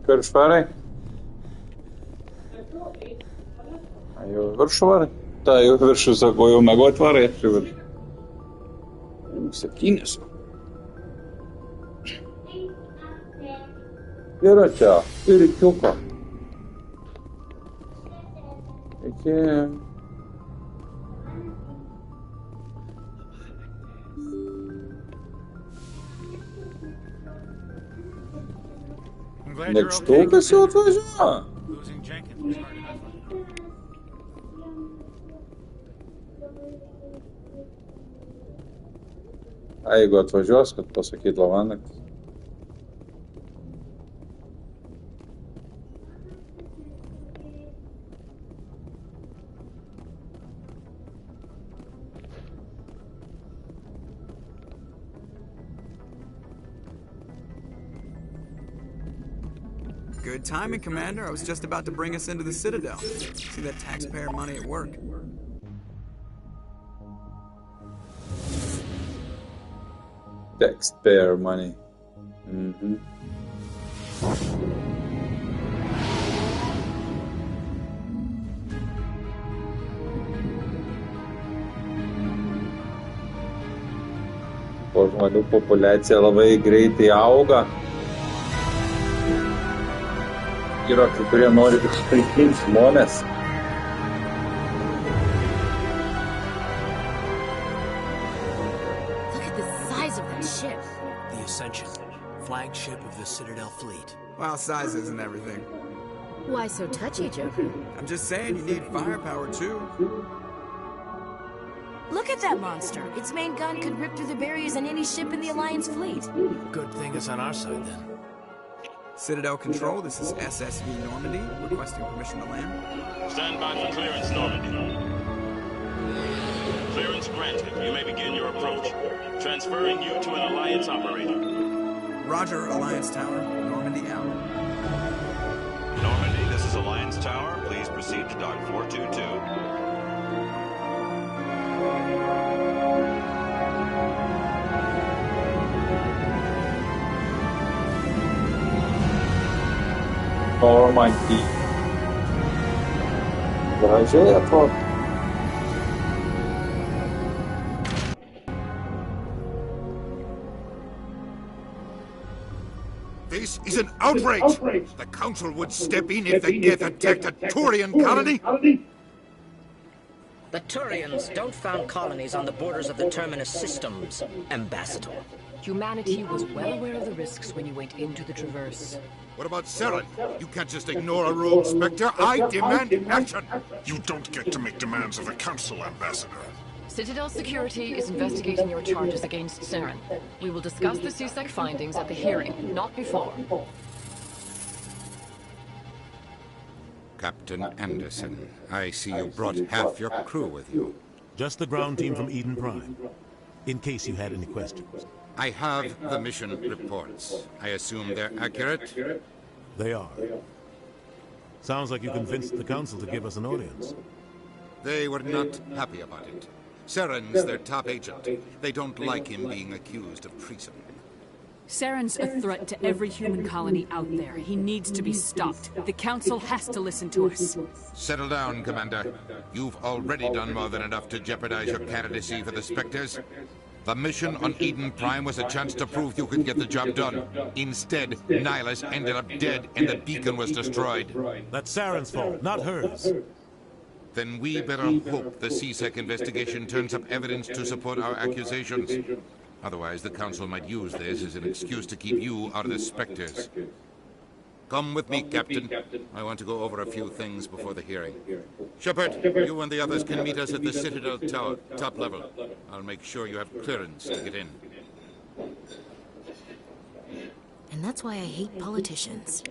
Kur švarai? A jau viršų varai? Ta jau viršų, sako, jau mėgot varai. Jau 7. Yra čia, ir kiuko. Iki... Lėkštuvas jau atvažiavo. A jeigu atvažiuos, kad pasakyt lavanaktis. Good timing, Commander. I was just about to bring us into the Citadel. See that taxpayer money at work. Taxpayer money. O žmonių populiacija labai greitai auga. Yra kai kurie nori išnaikinti žmonės. Look at the size of that ship. The Ascension, flagship of the Citadel fleet. Well, size isn't everything. Why so touchy, Joker? I'm just saying you need firepower, too. Look at that monster. Its main gun could rip through the barriers in any ship in the Alliance fleet. Good thing it's on our side, then. Citadel Control, this is SSV Normandy, requesting permission to land. Stand by for clearance, Normandy. Clearance granted. You may begin your approach. Transferring you to an Alliance operator. Roger, Alliance Tower. Normandy out. Normandy, this is Alliance Tower. Please proceed to Dock 422. Normandy. Gražiai atrodo. This is an outrage! The Council would step in if the Geth attacked a Turian colony! The Turians don't found colonies on the borders of the Terminus systems, Ambassador. Humanity was well aware of the risks when you went into the Traverse. What about Saren? You can't just ignore a rogue Spectre. I demand action! You don't get to make demands of the Council, Ambassador. Citadel Security is investigating your charges against Saren. We will discuss the CSEC findings at the hearing, not before. Captain Anderson, I see you brought half your crew with you. Just the ground team from Eden Prime, in case you had any questions. I have the mission reports. I assume they're accurate? They are. Sounds like you convinced the Council to give us an audience. They were not happy about it. Saren's their top agent. They don't like him being accused of treason. Saren's a threat to every human colony out there. He needs to be stopped. The Council has to listen to us. Settle down, Commander. You've already done more than enough to jeopardize your candidacy for the Spectres. The mission on Eden Prime was a chance to prove you could get the job done. Instead, Nihilus ended up dead and the beacon was destroyed. That's Saren's fault, not hers. Then we better hope the CSEC investigation turns up evidence to support our accusations. Otherwise, the Council might use this as an excuse to keep you out of the Spectres. Come with me, Captain. I want to go over a few things before the hearing. Shepard, you and the others can meet us at the Citadel Tower, top level. I'll make sure you have clearance to get in. And that's why I hate politicians.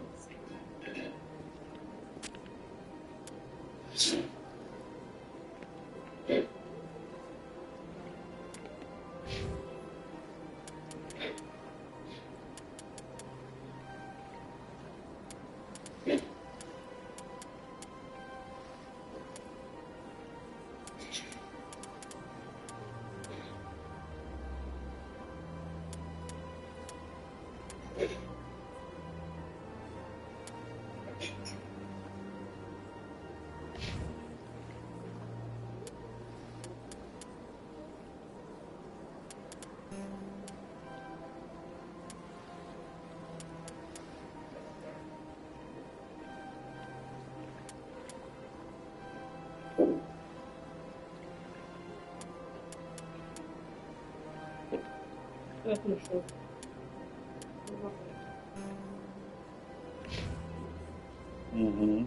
Mm-hmm.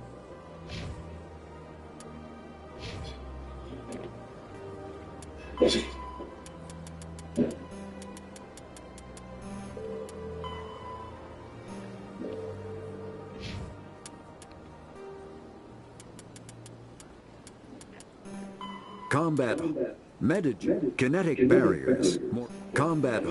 Combat, kinetic barriers, combat,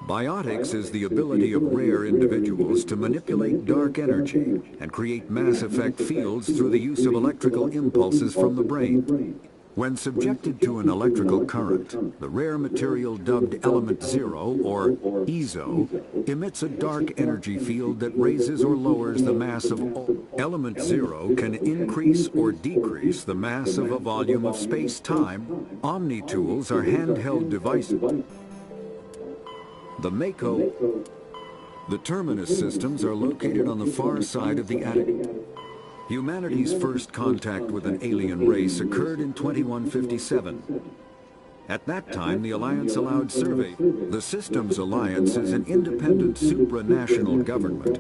Biotics is the ability of rare individuals to manipulate dark energy and create mass effect fields through the use of electrical impulses from the brain. When subjected to an electrical current, the rare material dubbed Element Zero, or EZO, emits a dark energy field that raises or lowers the mass of all. Element Zero can increase or decrease the mass of a volume of space-time. Omni-tools are handheld devices. The Mako, the Terminus systems are located on the far side of the attic. Humanity's first contact with an alien race occurred in 2157. At that time, the Alliance allowed survey. The Systems Alliance is an independent supranational government.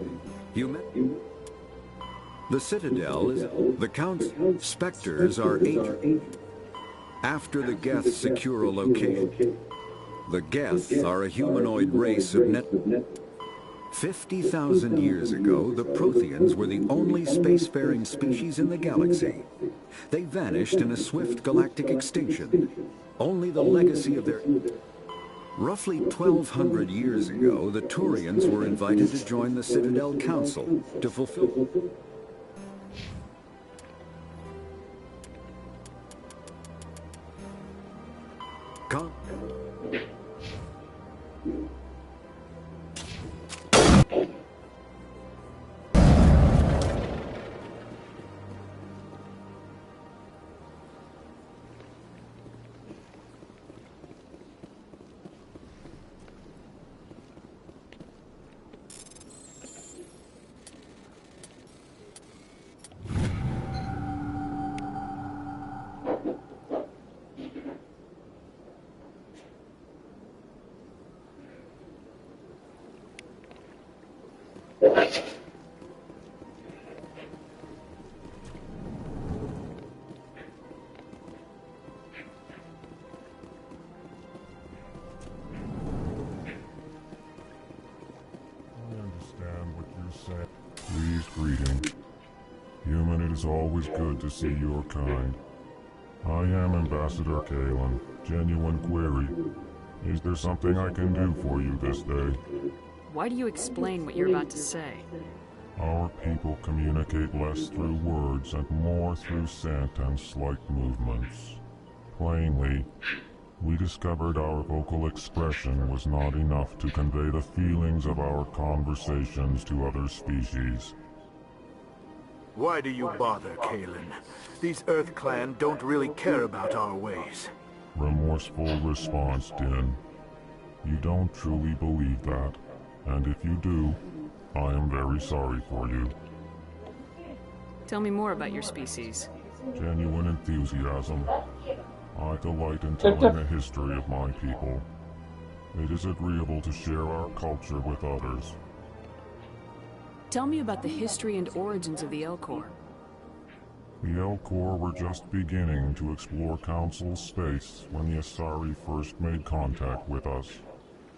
The Citadel is the Count's Spectres are agents. After the Geths secure a location, the Geths are a humanoid race of 50,000 years ago, the Protheans were the only spacefaring species in the galaxy. They vanished in a swift galactic extinction. Only the legacy of their... Roughly 1,200 years ago, the Turians were invited to join the Citadel Council to fulfill... Please greeting. Human, it is always good to see your kind. I am Ambassador Kalen. Genuine query. Is there something I can do for you this day? Why do you explain what you're about to say? Our people communicate less through words and more through scent and slight movements. Plainly, we discovered our vocal expression was not enough to convey the feelings of our conversations to other species. Why do you bother, Kalen? These Earth Clan don't really care about our ways. Remorseful response, Din. You don't truly believe that, and if you do, I am very sorry for you. Tell me more about your species. Genuine enthusiasm. I delight in telling the history of my people. It is agreeable to share our culture with others. Tell me about the history and origins of the Elcor. The Elcor were just beginning to explore Council space when the Asari first made contact with us.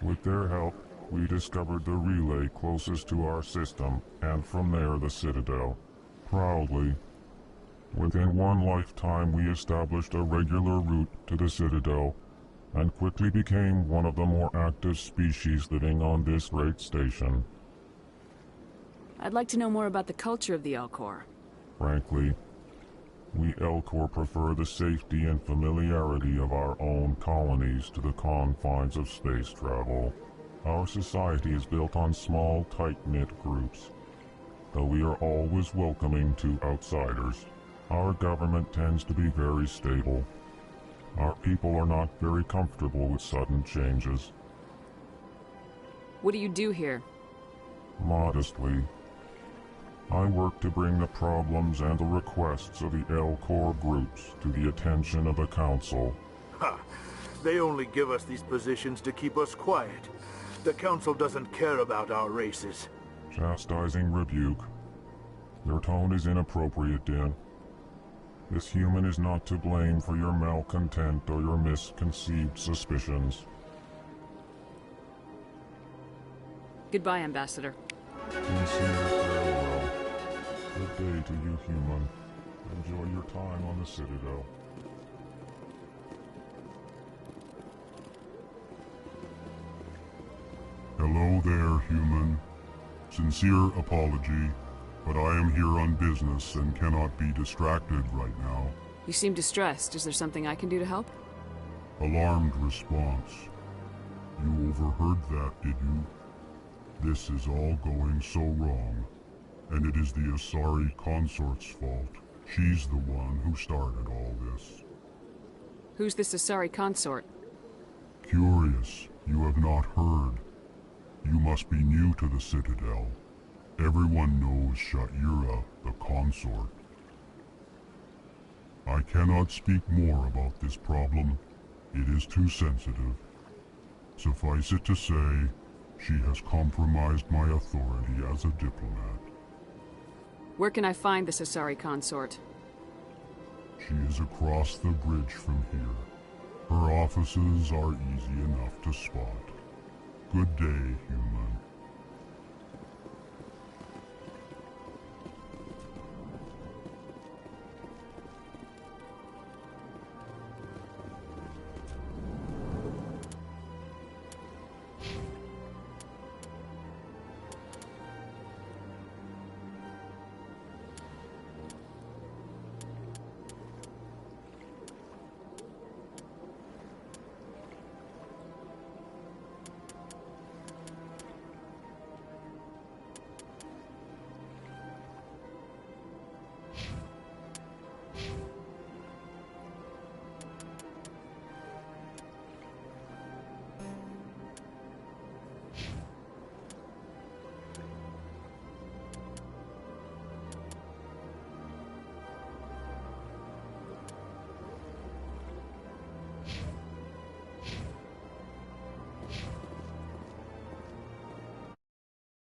With their help, we discovered the relay closest to our system, and from there the Citadel. Proudly, within one lifetime we established a regular route to the Citadel, and quickly became one of the more active species living on this great station. I'd like to know more about the culture of the Elcor. Frankly, we Elcor prefer the safety and familiarity of our own colonies to the confines of space travel. Our society is built on small, tight-knit groups, though we are always welcoming to outsiders. Our government tends to be very stable. Our people are not very comfortable with sudden changes. What do you do here? Modestly, I work to bring the problems and the requests of the Elcor groups to the attention of the Council. Ha! They only give us these positions to keep us quiet. The Council doesn't care about our races. Chastising rebuke. Your tone is inappropriate, Din. This human is not to blame for your malcontent or your misconceived suspicions. Goodbye, Ambassador. Sincere farewell. Good day to you, human. Enjoy your time on the Citadel. Hello there, human. Sincere apology, but I am here on business and cannot be distracted right now. You seem distressed. Is there something I can do to help? Alarmed response. You overheard that, did you? This is all going so wrong, and it is the Asari consort's fault. She's the one who started all this. Who's this Asari consort? Curious, you have not heard. You must be new to the Citadel. Everyone knows Sha'ira, the consort. I cannot speak more about this problem. It is too sensitive. Suffice it to say, she has compromised my authority as a diplomat. Where can I find this Asari consort? She is across the bridge from here. Her offices are easy enough to spot. Good day, human.